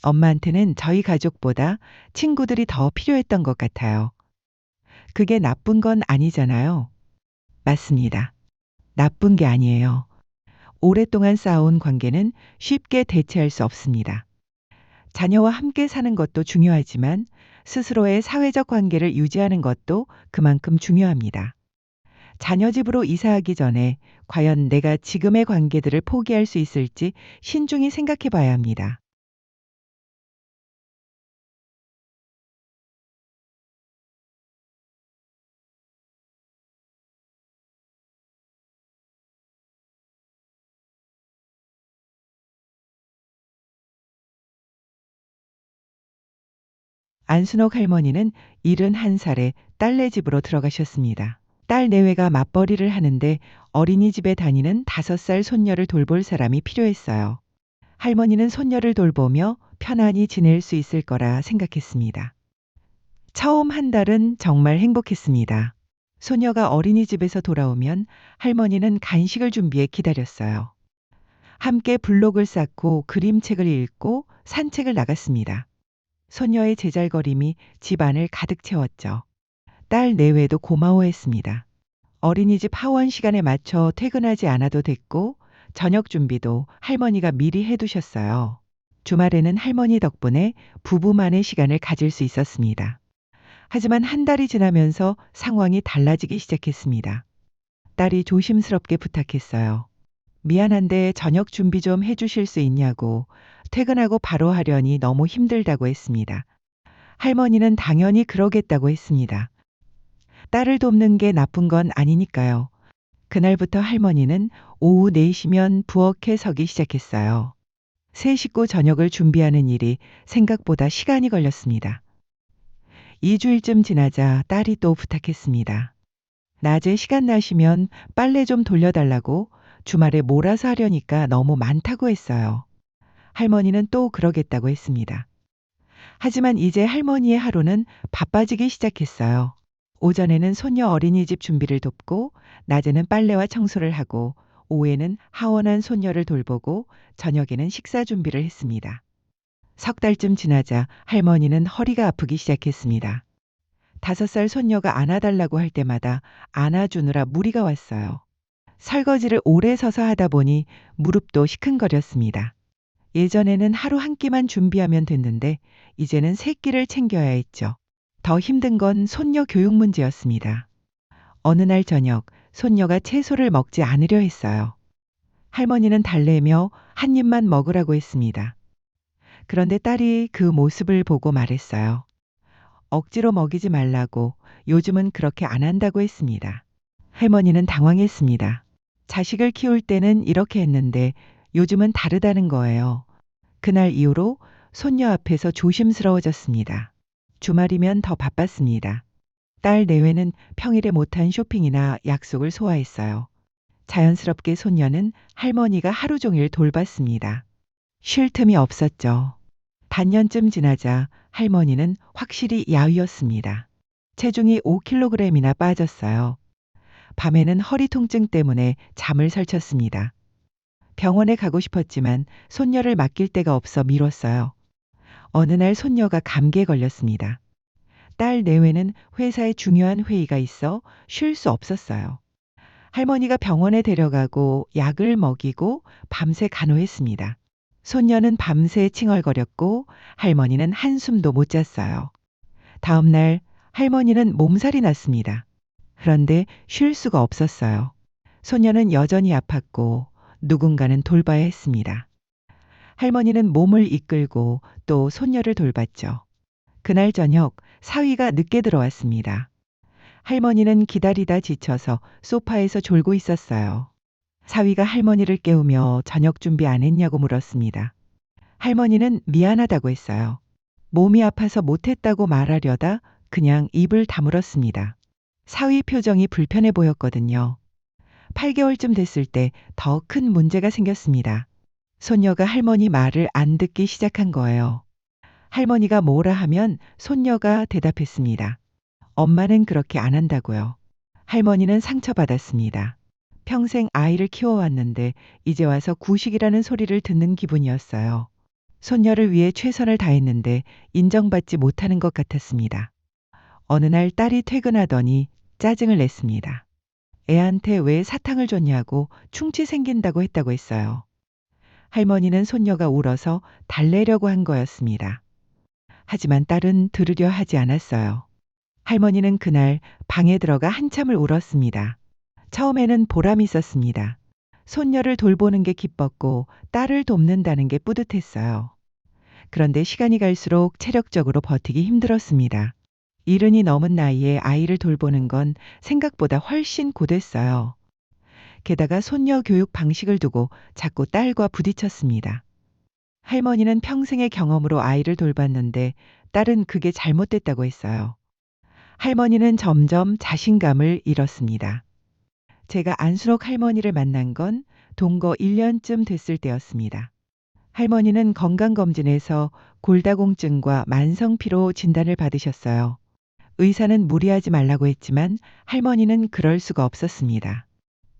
엄마한테는 저희 가족보다 친구들이 더 필요했던 것 같아요. 그게 나쁜 건 아니잖아요. 맞습니다. 나쁜 게 아니에요. 오랫동안 쌓아온 관계는 쉽게 대체할 수 없습니다. 자녀와 함께 사는 것도 중요하지만 스스로의 사회적 관계를 유지하는 것도 그만큼 중요합니다. 자녀 집으로 이사하기 전에 과연 내가 지금의 관계들을 포기할 수 있을지 신중히 생각해 봐야 합니다. 안순옥 할머니는 71살에 딸네 집으로 들어가셨습니다. 딸 내외가 맞벌이를 하는데 어린이집에 다니는 5살 손녀를 돌볼 사람이 필요했어요. 할머니는 손녀를 돌보며 편안히 지낼 수 있을 거라 생각했습니다. 처음 한 달은 정말 행복했습니다. 소녀가 어린이집에서 돌아오면 할머니는 간식을 준비해 기다렸어요. 함께 블록을 쌓고 그림책을 읽고 산책을 나갔습니다. 소녀의 제잘거림이 집안을 가득 채웠죠. 딸 내외도 고마워했습니다. 어린이집 하원 시간에 맞춰 퇴근하지 않아도 됐고 저녁 준비도 할머니가 미리 해두셨어요. 주말에는 할머니 덕분에 부부만의 시간을 가질 수 있었습니다. 하지만 한 달이 지나면서 상황이 달라지기 시작했습니다. 딸이 조심스럽게 부탁했어요. 미안한데 저녁 준비 좀 해주실 수 있냐고 퇴근하고 바로 하려니 너무 힘들다고 했습니다. 할머니는 당연히 그러겠다고 했습니다. 딸을 돕는 게 나쁜 건 아니니까요. 그날부터 할머니는 오후 4시면 부엌에 서기 시작했어요. 새 식구 저녁을 준비하는 일이 생각보다 시간이 걸렸습니다. 2주일쯤 지나자 딸이 또 부탁했습니다. 낮에 시간 나시면 빨래 좀 돌려달라고 주말에 몰아서 하려니까 너무 많다고 했어요. 할머니는 또 그러겠다고 했습니다. 하지만 이제 할머니의 하루는 바빠지기 시작했어요. 오전에는 손녀 어린이집 준비를 돕고 낮에는 빨래와 청소를 하고 오후에는 하원한 손녀를 돌보고 저녁에는 식사 준비를 했습니다. 석 달쯤 지나자 할머니는 허리가 아프기 시작했습니다. 5살 손녀가 안아달라고 할 때마다 안아주느라 무리가 왔어요. 설거지를 오래 서서 하다 보니 무릎도 시큰거렸습니다. 예전에는 하루 한 끼만 준비하면 됐는데 이제는 3끼를 챙겨야 했죠. 더 힘든 건 손녀 교육 문제였습니다. 어느 날 저녁 손녀가 채소를 먹지 않으려 했어요. 할머니는 달래며 한 입만 먹으라고 했습니다. 그런데 딸이 그 모습을 보고 말했어요. 억지로 먹이지 말라고 요즘은 그렇게 안 한다고 했습니다. 할머니는 당황했습니다. 자식을 키울 때는 이렇게 했는데 요즘은 다르다는 거예요. 그날 이후로 손녀 앞에서 조심스러워졌습니다. 주말이면 더 바빴습니다. 딸 내외는 평일에 못한 쇼핑이나 약속을 소화했어요. 자연스럽게 손녀는 할머니가 하루 종일 돌봤습니다. 쉴 틈이 없었죠. 반년쯤 지나자 할머니는 확실히 야위었습니다. 체중이 5kg이나 빠졌어요. 밤에는 허리 통증 때문에 잠을 설쳤습니다. 병원에 가고 싶었지만 손녀를 맡길 데가 없어 미뤘어요. 어느 날 손녀가 감기에 걸렸습니다. 딸 내외는 회사에 중요한 회의가 있어 쉴 수 없었어요. 할머니가 병원에 데려가고 약을 먹이고 밤새 간호했습니다. 손녀는 밤새 칭얼거렸고 할머니는 한숨도 못 잤어요. 다음 날 할머니는 몸살이 났습니다. 그런데 쉴 수가 없었어요. 소녀는 여전히 아팠고 누군가는 돌봐야 했습니다. 할머니는 몸을 이끌고 또 손녀를 돌봤죠. 그날 저녁 사위가 늦게 들어왔습니다. 할머니는 기다리다 지쳐서 소파에서 졸고 있었어요. 사위가 할머니를 깨우며 저녁 준비 안 했냐고 물었습니다. 할머니는 미안하다고 했어요. 몸이 아파서 못했다고 말하려다 그냥 입을 다물었습니다. 사위 표정이 불편해 보였거든요. 8개월쯤 됐을 때 더 큰 문제가 생겼습니다. 손녀가 할머니 말을 안 듣기 시작한 거예요. 할머니가 뭐라 하면 손녀가 대답했습니다. 엄마는 그렇게 안 한다고요. 할머니는 상처받았습니다. 평생 아이를 키워왔는데 이제 와서 구식이라는 소리를 듣는 기분이었어요. 손녀를 위해 최선을 다했는데 인정받지 못하는 것 같았습니다. 어느 날 딸이 퇴근하더니 짜증을 냈습니다. 애한테 왜 사탕을 줬냐고 충치 생긴다고 했다고 했어요. 할머니는 손녀가 울어서 달래려고 한 거였습니다. 하지만 딸은 들으려 하지 않았어요. 할머니는 그날 방에 들어가 한참을 울었습니다. 처음에는 보람이 있었습니다. 손녀를 돌보는 게 기뻤고 딸을 돕는다는 게 뿌듯했어요. 그런데 시간이 갈수록 체력적으로 버티기 힘들었습니다. 이른이 넘은 나이에 아이를 돌보는 건 생각보다 훨씬 고됐어요. 게다가 손녀 교육 방식을 두고 자꾸 딸과 부딪혔습니다. 할머니는 평생의 경험으로 아이를 돌봤는데 딸은 그게 잘못됐다고 했어요. 할머니는 점점 자신감을 잃었습니다. 제가 안순옥 할머니를 만난 건 동거 1년쯤 됐을 때였습니다. 할머니는 건강검진에서 골다공증과 만성피로 진단을 받으셨어요. 의사는 무리하지 말라고 했지만 할머니는 그럴 수가 없었습니다.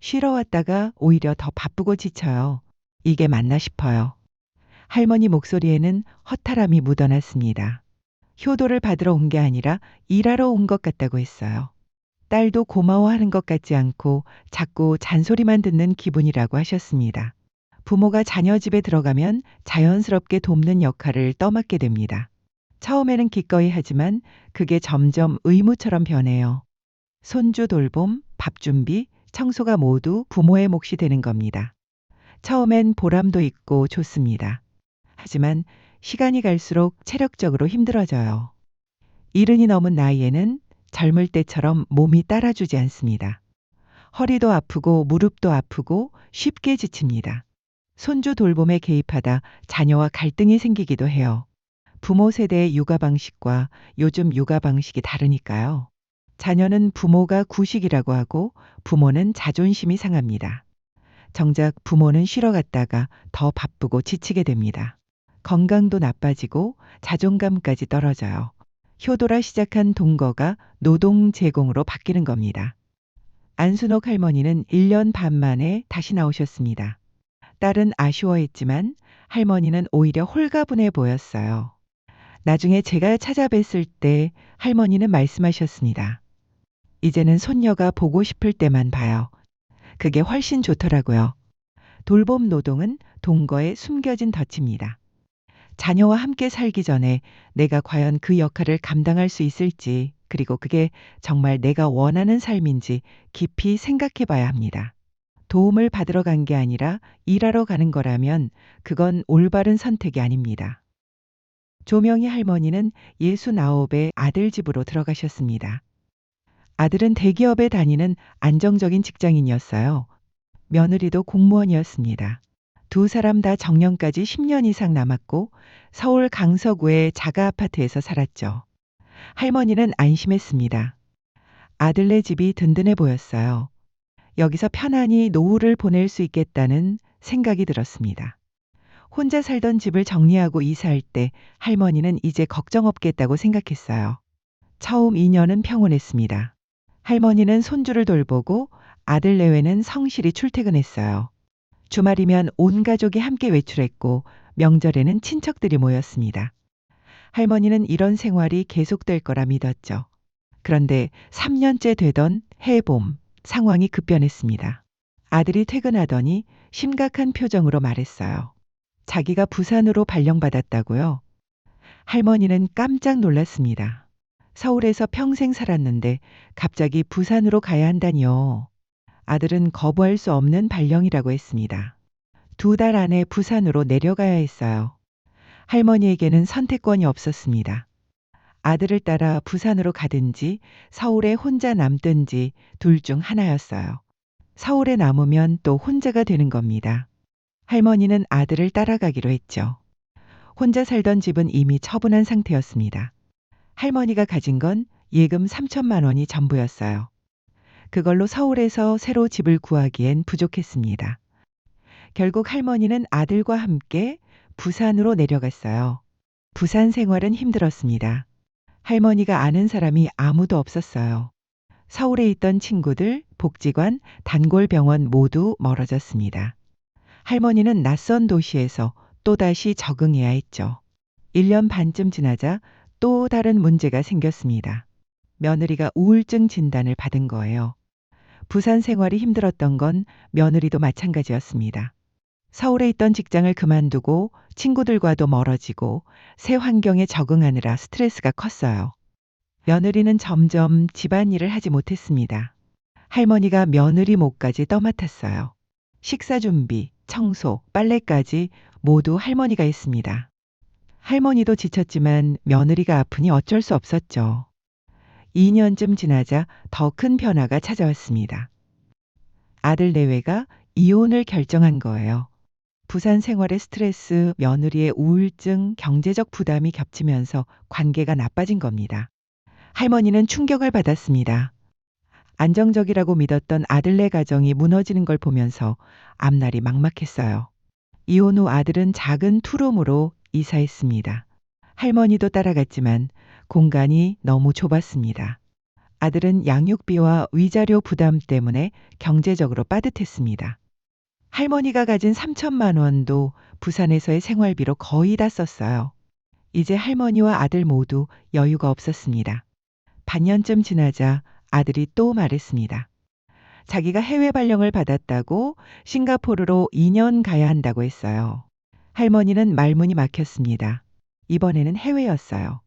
쉬러 왔다가 오히려 더 바쁘고 지쳐요. 이게 맞나 싶어요. 할머니 목소리에는 허탈함이 묻어났습니다. 효도를 받으러 온 게 아니라 일하러 온 것 같다고 했어요. 딸도 고마워하는 것 같지 않고 자꾸 잔소리만 듣는 기분이라고 하셨습니다. 부모가 자녀 집에 들어가면 자연스럽게 돕는 역할을 떠맡게 됩니다. 처음에는 기꺼이 하지만 그게 점점 의무처럼 변해요. 손주 돌봄, 밥 준비, 청소가 모두 부모의 몫이 되는 겁니다. 처음엔 보람도 있고 좋습니다. 하지만 시간이 갈수록 체력적으로 힘들어져요. 이른이 넘은 나이에는 젊을 때처럼 몸이 따라주지 않습니다. 허리도 아프고 무릎도 아프고 쉽게 지칩니다. 손주 돌봄에 개입하다 자녀와 갈등이 생기기도 해요. 부모 세대의 육아 방식과 요즘 육아 방식이 다르니까요. 자녀는 부모가 구식이라고 하고 부모는 자존심이 상합니다. 정작 부모는 쉬러 갔다가 더 바쁘고 지치게 됩니다. 건강도 나빠지고 자존감까지 떨어져요. 효도라 시작한 동거가 노동 제공으로 바뀌는 겁니다. 안순옥 할머니는 1년 반 만에 다시 나오셨습니다. 딸은 아쉬워했지만 할머니는 오히려 홀가분해 보였어요. 나중에 제가 찾아뵀을 때 할머니는 말씀하셨습니다. 이제는 손녀가 보고 싶을 때만 봐요. 그게 훨씬 좋더라고요. 돌봄 노동은 동거의 숨겨진 덫입니다. 자녀와 함께 살기 전에 내가 과연 그 역할을 감당할 수 있을지, 그리고 그게 정말 내가 원하는 삶인지 깊이 생각해 봐야 합니다. 도움을 받으러 간 게 아니라 일하러 가는 거라면 그건 올바른 선택이 아닙니다. 조명희 할머니는 69의 아들 집으로 들어가셨습니다. 아들은 대기업에 다니는 안정적인 직장인이었어요. 며느리도 공무원이었습니다. 두 사람 다 정년까지 10년 이상 남았고 서울 강서구의 자가 아파트에서 살았죠. 할머니는 안심했습니다. 아들네 집이 든든해 보였어요. 여기서 편안히 노후를 보낼 수 있겠다는 생각이 들었습니다. 혼자 살던 집을 정리하고 이사할 때 할머니는 이제 걱정 없겠다고 생각했어요. 처음 2년은 평온했습니다. 할머니는 손주를 돌보고 아들 내외는 성실히 출퇴근했어요. 주말이면 온 가족이 함께 외출했고 명절에는 친척들이 모였습니다. 할머니는 이런 생활이 계속될 거라 믿었죠. 그런데 3년째 되던 해봄 상황이 급변했습니다. 아들이 퇴근하더니 심각한 표정으로 말했어요. 자기가 부산으로 발령받았다고요? 할머니는 깜짝 놀랐습니다. 서울에서 평생 살았는데 갑자기 부산으로 가야 한다니요. 아들은 거부할 수 없는 발령이라고 했습니다. 2달 안에 부산으로 내려가야 했어요. 할머니에게는 선택권이 없었습니다. 아들을 따라 부산으로 가든지 서울에 혼자 남든지 둘 중 하나였어요. 서울에 남으면 또 혼자가 되는 겁니다. 할머니는 아들을 따라가기로 했죠. 혼자 살던 집은 이미 처분한 상태였습니다. 할머니가 가진 건 예금 3천만 원이 전부였어요. 그걸로 서울에서 새로 집을 구하기엔 부족했습니다. 결국 할머니는 아들과 함께 부산으로 내려갔어요. 부산 생활은 힘들었습니다. 할머니가 아는 사람이 아무도 없었어요. 서울에 있던 친구들, 복지관, 단골병원 모두 멀어졌습니다. 할머니는 낯선 도시에서 또다시 적응해야 했죠. 1년 반쯤 지나자 또 다른 문제가 생겼습니다. 며느리가 우울증 진단을 받은 거예요. 부산 생활이 힘들었던 건 며느리도 마찬가지였습니다. 서울에 있던 직장을 그만두고 친구들과도 멀어지고 새 환경에 적응하느라 스트레스가 컸어요. 며느리는 점점 집안일을 하지 못했습니다. 할머니가 며느리 몫까지 떠맡았어요. 식사 준비, 청소, 빨래까지 모두 할머니가 했습니다. 할머니도 지쳤지만 며느리가 아프니 어쩔 수 없었죠. 2년쯤 지나자 더 큰 변화가 찾아왔습니다. 아들 내외가 이혼을 결정한 거예요. 부산 생활의 스트레스, 며느리의 우울증, 경제적 부담이 겹치면서 관계가 나빠진 겁니다. 할머니는 충격을 받았습니다. 안정적이라고 믿었던 아들네 가정이 무너지는 걸 보면서 앞날이 막막했어요. 이혼 후 아들은 작은 투룸으로 이사했습니다. 할머니도 따라갔지만 공간이 너무 좁았습니다. 아들은 양육비와 위자료 부담 때문에 경제적으로 빠듯했습니다. 할머니가 가진 3천만 원도 부산에서의 생활비로 거의 다 썼어요. 이제 할머니와 아들 모두 여유가 없었습니다. 반년쯤 지나자 아들이 또 말했습니다. 자기가 해외 발령을 받았다고 싱가포르로 2년 가야 한다고 했어요. 할머니는 말문이 막혔습니다. 이번에는 해외였어요.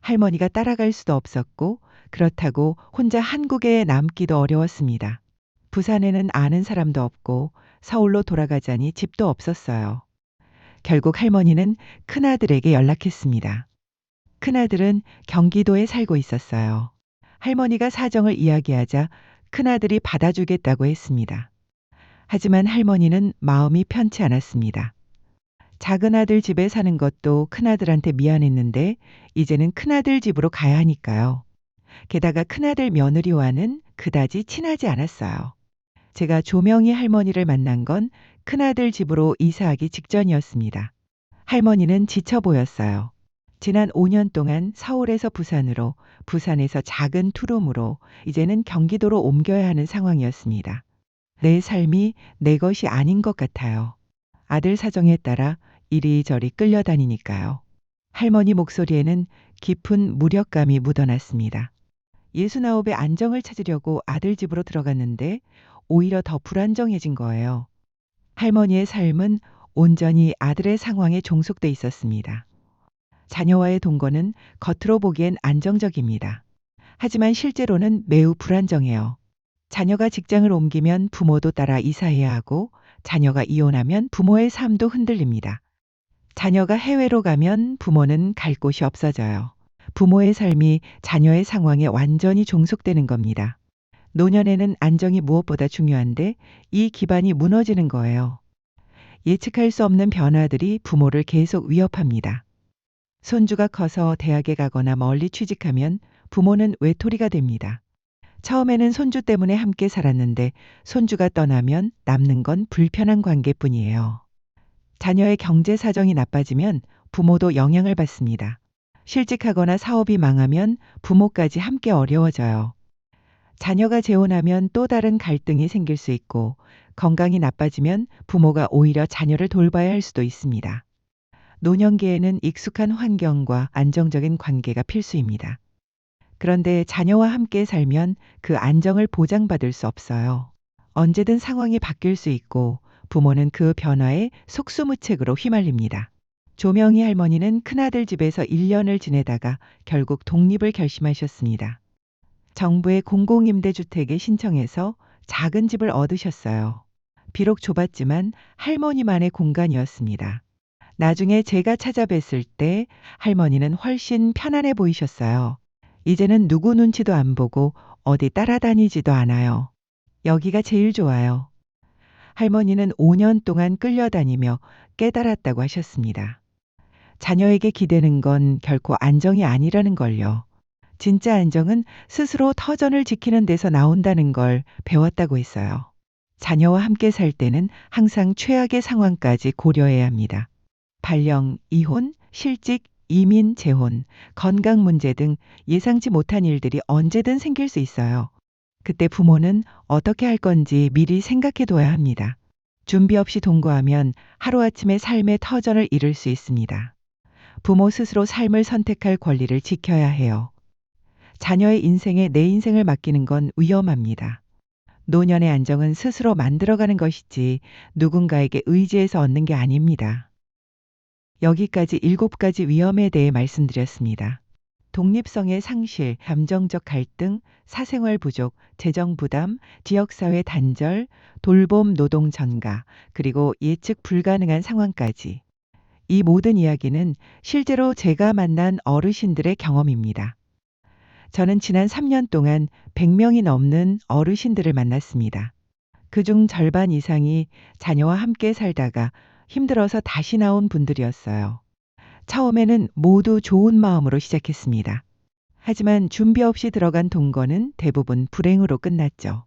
할머니가 따라갈 수도 없었고 그렇다고 혼자 한국에 남기도 어려웠습니다. 부산에는 아는 사람도 없고 서울로 돌아가자니 집도 없었어요. 결국 할머니는 큰아들에게 연락했습니다. 큰아들은 경기도에 살고 있었어요. 할머니가 사정을 이야기하자 큰아들이 받아주겠다고 했습니다. 하지만 할머니는 마음이 편치 않았습니다. 작은 아들 집에 사는 것도 큰아들한테 미안했는데 이제는 큰아들 집으로 가야 하니까요. 게다가 큰아들 며느리와는 그다지 친하지 않았어요. 제가 조명희 할머니를 만난 건 큰아들 집으로 이사하기 직전이었습니다. 할머니는 지쳐 보였어요. 지난 5년 동안 서울에서 부산으로, 부산에서 작은 투룸으로, 이제는 경기도로 옮겨야 하는 상황이었습니다. 내 삶이 내 것이 아닌 것 같아요. 아들 사정에 따라 이리저리 끌려다니니까요. 할머니 목소리에는 깊은 무력감이 묻어났습니다. 69의 안정을 찾으려고 아들 집으로 들어갔는데 오히려 더 불안정해진 거예요. 할머니의 삶은 온전히 아들의 상황에 종속돼 있었습니다. 자녀와의 동거는 겉으로 보기엔 안정적입니다. 하지만 실제로는 매우 불안정해요. 자녀가 직장을 옮기면 부모도 따라 이사해야 하고 자녀가 이혼하면 부모의 삶도 흔들립니다. 자녀가 해외로 가면 부모는 갈 곳이 없어져요. 부모의 삶이 자녀의 상황에 완전히 종속되는 겁니다. 노년에는 안정이 무엇보다 중요한데 이 기반이 무너지는 거예요. 예측할 수 없는 변화들이 부모를 계속 위협합니다. 손주가 커서 대학에 가거나 멀리 취직하면 부모는 외톨이가 됩니다. 처음에는 손주 때문에 함께 살았는데 손주가 떠나면 남는 건 불편한 관계뿐이에요. 자녀의 경제 사정이 나빠지면 부모도 영향을 받습니다. 실직하거나 사업이 망하면 부모까지 함께 어려워져요. 자녀가 재혼하면 또 다른 갈등이 생길 수 있고 건강이 나빠지면 부모가 오히려 자녀를 돌봐야 할 수도 있습니다. 노년기에는 익숙한 환경과 안정적인 관계가 필수입니다. 그런데 자녀와 함께 살면 그 안정을 보장받을 수 없어요. 언제든 상황이 바뀔 수 있고 부모는 그 변화에 속수무책으로 휘말립니다. 조명희 할머니는 큰아들 집에서 1년을 지내다가 결국 독립을 결심하셨습니다. 정부의 공공임대주택에 신청해서 작은 집을 얻으셨어요. 비록 좁았지만 할머니만의 공간이었습니다. 나중에 제가 찾아뵀을 때 할머니는 훨씬 편안해 보이셨어요. 이제는 누구 눈치도 안 보고 어디 따라다니지도 않아요. 여기가 제일 좋아요. 할머니는 5년 동안 끌려다니며 깨달았다고 하셨습니다. 자녀에게 기대는 건 결코 안정이 아니라는 걸요. 진짜 안정은 스스로 터전을 지키는 데서 나온다는 걸 배웠다고 했어요. 자녀와 함께 살 때는 항상 최악의 상황까지 고려해야 합니다. 발령, 이혼, 실직, 이민, 재혼, 건강 문제 등 예상치 못한 일들이 언제든 생길 수 있어요. 그때 부모는 어떻게 할 건지 미리 생각해 둬야 합니다. 준비 없이 동거하면 하루아침에 삶의 터전을 잃을 수 있습니다. 부모 스스로 삶을 선택할 권리를 지켜야 해요. 자녀의 인생에 내 인생을 맡기는 건 위험합니다. 노년의 안정은 스스로 만들어가는 것이지 누군가에게 의지해서 얻는 게 아닙니다. 여기까지 7가지 위험에 대해 말씀드렸습니다. 독립성의 상실, 감정적 갈등, 사생활 부족, 재정 부담, 지역사회 단절, 돌봄 노동 전가, 그리고 예측 불가능한 상황까지. 이 모든 이야기는 실제로 제가 만난 어르신들의 경험입니다. 저는 지난 3년 동안 100명이 넘는 어르신들을 만났습니다. 그중 절반 이상이 자녀와 함께 살다가 힘들어서 다시 나온 분들이었어요. 처음에는 모두 좋은 마음으로 시작했습니다. 하지만 준비 없이 들어간 동거는 대부분 불행으로 끝났죠.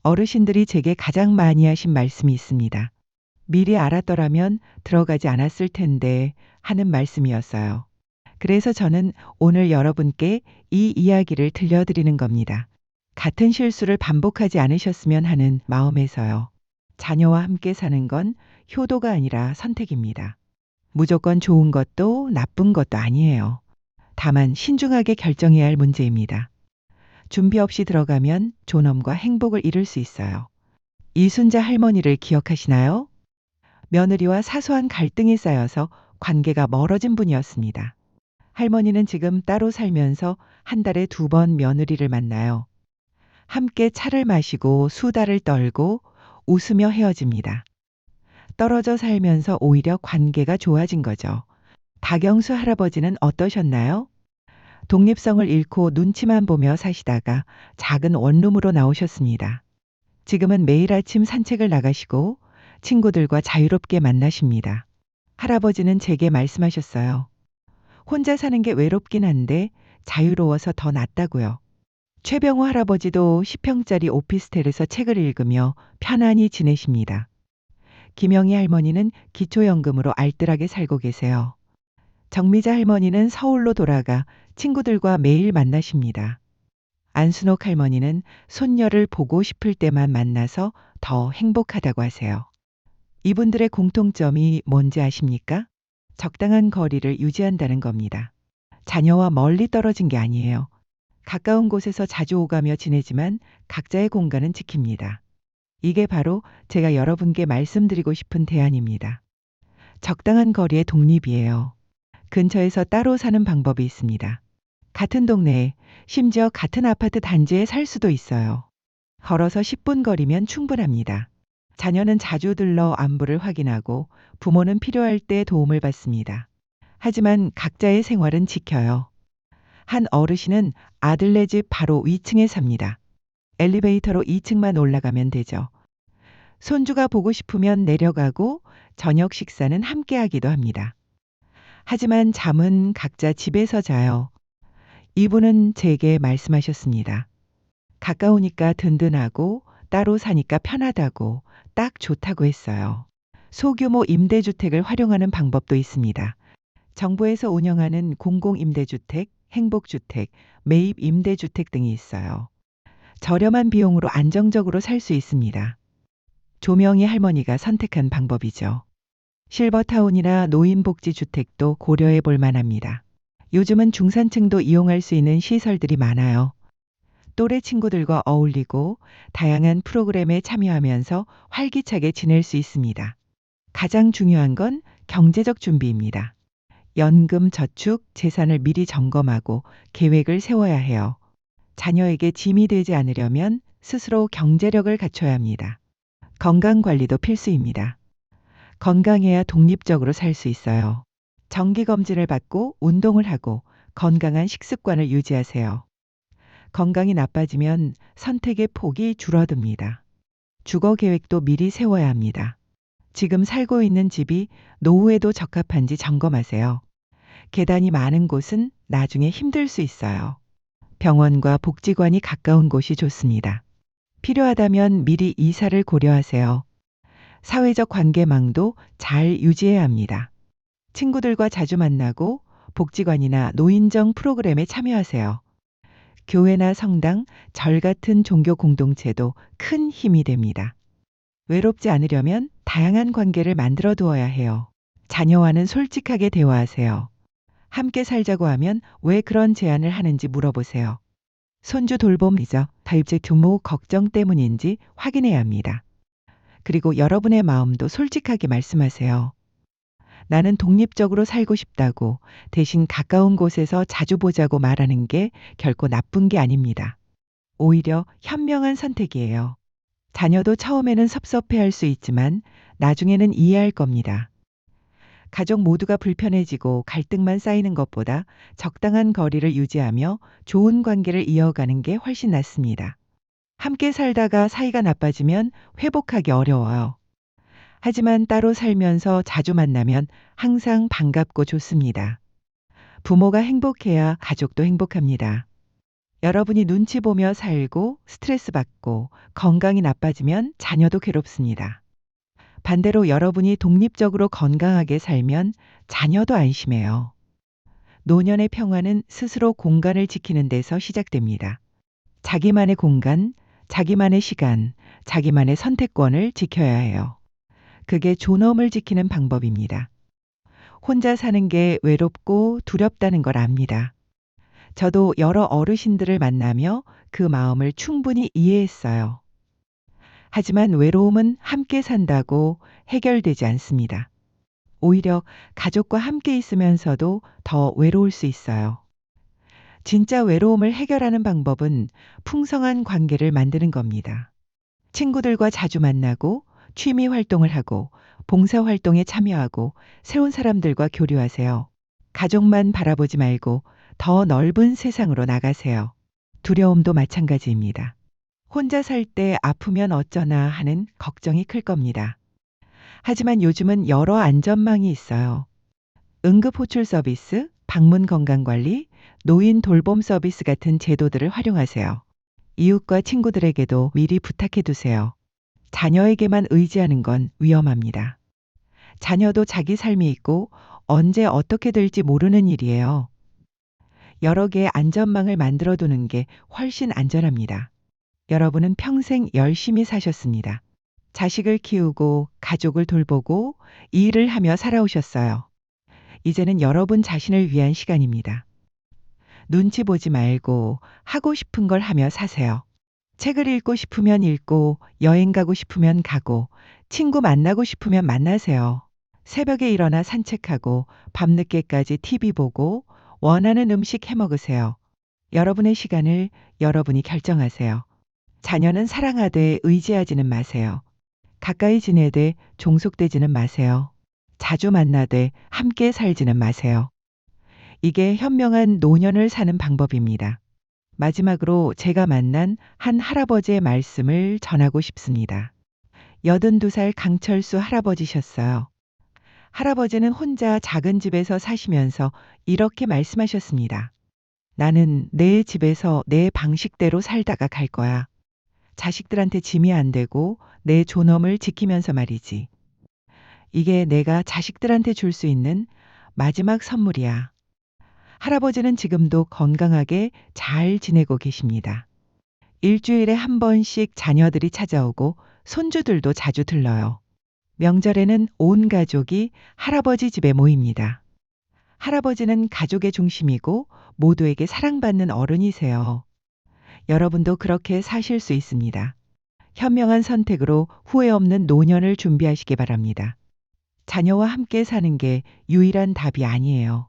어르신들이 제게 가장 많이 하신 말씀이 있습니다. 미리 알았더라면 들어가지 않았을 텐데 하는 말씀이었어요. 그래서 저는 오늘 여러분께 이 이야기를 들려드리는 겁니다. 같은 실수를 반복하지 않으셨으면 하는 마음에서요. 자녀와 함께 사는 건 효도가 아니라 선택입니다. 무조건 좋은 것도 나쁜 것도 아니에요. 다만 신중하게 결정해야 할 문제입니다. 준비 없이 들어가면 존엄과 행복을 잃을 수 있어요. 이순자 할머니를 기억하시나요? 며느리와 사소한 갈등이 쌓여서 관계가 멀어진 분이었습니다. 할머니는 지금 따로 살면서 한 달에 2번 며느리를 만나요. 함께 차를 마시고 수다를 떨고 웃으며 헤어집니다. 떨어져 살면서 오히려 관계가 좋아진 거죠. 박영수 할아버지는 어떠셨나요? 독립성을 잃고 눈치만 보며 사시다가 작은 원룸으로 나오셨습니다. 지금은 매일 아침 산책을 나가시고 친구들과 자유롭게 만나십니다. 할아버지는 제게 말씀하셨어요. 혼자 사는 게 외롭긴 한데 자유로워서 더 낫다고요. 최병호 할아버지도 10평짜리 오피스텔에서 책을 읽으며 편안히 지내십니다. 김영희 할머니는 기초연금으로 알뜰하게 살고 계세요. 정미자 할머니는 서울로 돌아가 친구들과 매일 만나십니다. 안순옥 할머니는 손녀를 보고 싶을 때만 만나서 더 행복하다고 하세요. 이분들의 공통점이 뭔지 아십니까? 적당한 거리를 유지한다는 겁니다. 자녀와 멀리 떨어진 게 아니에요. 가까운 곳에서 자주 오가며 지내지만 각자의 공간은 지킵니다. 이게 바로 제가 여러분께 말씀드리고 싶은 대안입니다. 적당한 거리의 독립이에요. 근처에서 따로 사는 방법이 있습니다. 같은 동네에, 심지어 같은 아파트 단지에 살 수도 있어요. 걸어서 10분 거리면 충분합니다. 자녀는 자주 들러 안부를 확인하고 부모는 필요할 때 도움을 받습니다. 하지만 각자의 생활은 지켜요. 한 어르신은 아들네 집 바로 위층에 삽니다. 엘리베이터로 2층만 올라가면 되죠. 손주가 보고 싶으면 내려가고 저녁 식사는 함께 하기도 합니다. 하지만 잠은 각자 집에서 자요. 이분은 제게 말씀하셨습니다. 가까우니까 든든하고 따로 사니까 편하다고 딱 좋다고 했어요. 소규모 임대주택을 활용하는 방법도 있습니다. 정부에서 운영하는 공공임대주택, 행복주택, 매입임대주택 등이 있어요. 저렴한 비용으로 안정적으로 살 수 있습니다. 조명희 할머니가 선택한 방법이죠. 실버타운이나 노인복지주택도 고려해 볼 만합니다. 요즘은 중산층도 이용할 수 있는 시설들이 많아요. 또래 친구들과 어울리고 다양한 프로그램에 참여하면서 활기차게 지낼 수 있습니다. 가장 중요한 건 경제적 준비입니다. 연금, 저축, 재산을 미리 점검하고 계획을 세워야 해요. 자녀에게 짐이 되지 않으려면 스스로 경제력을 갖춰야 합니다. 건강 관리도 필수입니다. 건강해야 독립적으로 살 수 있어요. 정기 검진을 받고 운동을 하고 건강한 식습관을 유지하세요. 건강이 나빠지면 선택의 폭이 줄어듭니다. 주거 계획도 미리 세워야 합니다. 지금 살고 있는 집이 노후에도 적합한지 점검하세요. 계단이 많은 곳은 나중에 힘들 수 있어요. 병원과 복지관이 가까운 곳이 좋습니다. 필요하다면 미리 이사를 고려하세요. 사회적 관계망도 잘 유지해야 합니다. 친구들과 자주 만나고 복지관이나 노인정 프로그램에 참여하세요. 교회나 성당, 절 같은 종교 공동체도 큰 힘이 됩니다. 외롭지 않으려면 다양한 관계를 만들어 두어야 해요. 자녀와는 솔직하게 대화하세요. 함께 살자고 하면 왜 그런 제안을 하는지 물어보세요. 손주 돌봄이죠. 다입제 규모 걱정 때문인지 확인해야 합니다. 그리고 여러분의 마음도 솔직하게 말씀하세요. 나는 독립적으로 살고 싶다고 대신 가까운 곳에서 자주 보자고 말하는 게 결코 나쁜 게 아닙니다. 오히려 현명한 선택이에요. 자녀도 처음에는 섭섭해할 수 있지만 나중에는 이해할 겁니다. 가족 모두가 불편해지고 갈등만 쌓이는 것보다 적당한 거리를 유지하며 좋은 관계를 이어가는 게 훨씬 낫습니다. 함께 살다가 사이가 나빠지면 회복하기 어려워요. 하지만 따로 살면서 자주 만나면 항상 반갑고 좋습니다. 부모가 행복해야 가족도 행복합니다. 여러분이 눈치 보며 살고 스트레스 받고 건강이 나빠지면 자녀도 괴롭습니다. 반대로 여러분이 독립적으로 건강하게 살면 자녀도 안심해요. 노년의 평화는 스스로 공간을 지키는 데서 시작됩니다. 자기만의 공간, 자기만의 시간, 자기만의 선택권을 지켜야 해요. 그게 존엄을 지키는 방법입니다. 혼자 사는 게 외롭고 두렵다는 걸 압니다. 저도 여러 어르신들을 만나며 그 마음을 충분히 이해했어요. 하지만 외로움은 함께 산다고 해결되지 않습니다. 오히려 가족과 함께 있으면서도 더 외로울 수 있어요. 진짜 외로움을 해결하는 방법은 풍성한 관계를 만드는 겁니다. 친구들과 자주 만나고 취미 활동을 하고 봉사 활동에 참여하고 새로운 사람들과 교류하세요. 가족만 바라보지 말고 더 넓은 세상으로 나가세요. 두려움도 마찬가지입니다. 혼자 살 때 아프면 어쩌나 하는 걱정이 클 겁니다. 하지만 요즘은 여러 안전망이 있어요. 응급호출 서비스, 방문 건강관리, 노인 돌봄 서비스 같은 제도들을 활용하세요. 이웃과 친구들에게도 미리 부탁해 두세요. 자녀에게만 의지하는 건 위험합니다. 자녀도 자기 삶이 있고 언제 어떻게 될지 모르는 일이에요. 여러 개의 안전망을 만들어 두는 게 훨씬 안전합니다. 여러분은 평생 열심히 사셨습니다. 자식을 키우고 가족을 돌보고 일을 하며 살아오셨어요. 이제는 여러분 자신을 위한 시간입니다. 눈치 보지 말고 하고 싶은 걸 하며 사세요. 책을 읽고 싶으면 읽고 여행 가고 싶으면 가고 친구 만나고 싶으면 만나세요. 새벽에 일어나 산책하고 밤늦게까지 TV 보고 원하는 음식 해 먹으세요. 여러분의 시간을 여러분이 결정하세요. 자녀는 사랑하되 의지하지는 마세요. 가까이 지내되 종속되지는 마세요. 자주 만나되 함께 살지는 마세요. 이게 현명한 노년을 사는 방법입니다. 마지막으로 제가 만난 한 할아버지의 말씀을 전하고 싶습니다. 82살 강철수 할아버지셨어요. 할아버지는 혼자 작은 집에서 사시면서 이렇게 말씀하셨습니다. 나는 내 집에서 내 방식대로 살다가 갈 거야. 자식들한테 짐이 안 되고 내 존엄을 지키면서 말이지. 이게 내가 자식들한테 줄 수 있는 마지막 선물이야. 할아버지는 지금도 건강하게 잘 지내고 계십니다. 일주일에 한 번씩 자녀들이 찾아오고 손주들도 자주 들러요. 명절에는 온 가족이 할아버지 집에 모입니다. 할아버지는 가족의 중심이고 모두에게 사랑받는 어른이세요. 여러분도 그렇게 사실 수 있습니다. 현명한 선택으로 후회 없는 노년을 준비하시기 바랍니다. 자녀와 함께 사는 게 유일한 답이 아니에요.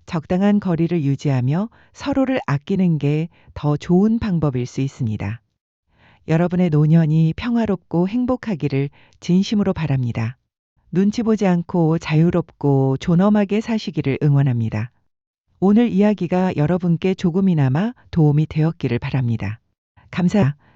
적당한 거리를 유지하며 서로를 아끼는 게 더 좋은 방법일 수 있습니다. 여러분의 노년이 평화롭고 행복하기를 진심으로 바랍니다. 눈치 보지 않고 자유롭고 존엄하게 사시기를 응원합니다. 오늘 이야기가 여러분께 조금이나마 도움이 되었기를 바랍니다. 감사합니다.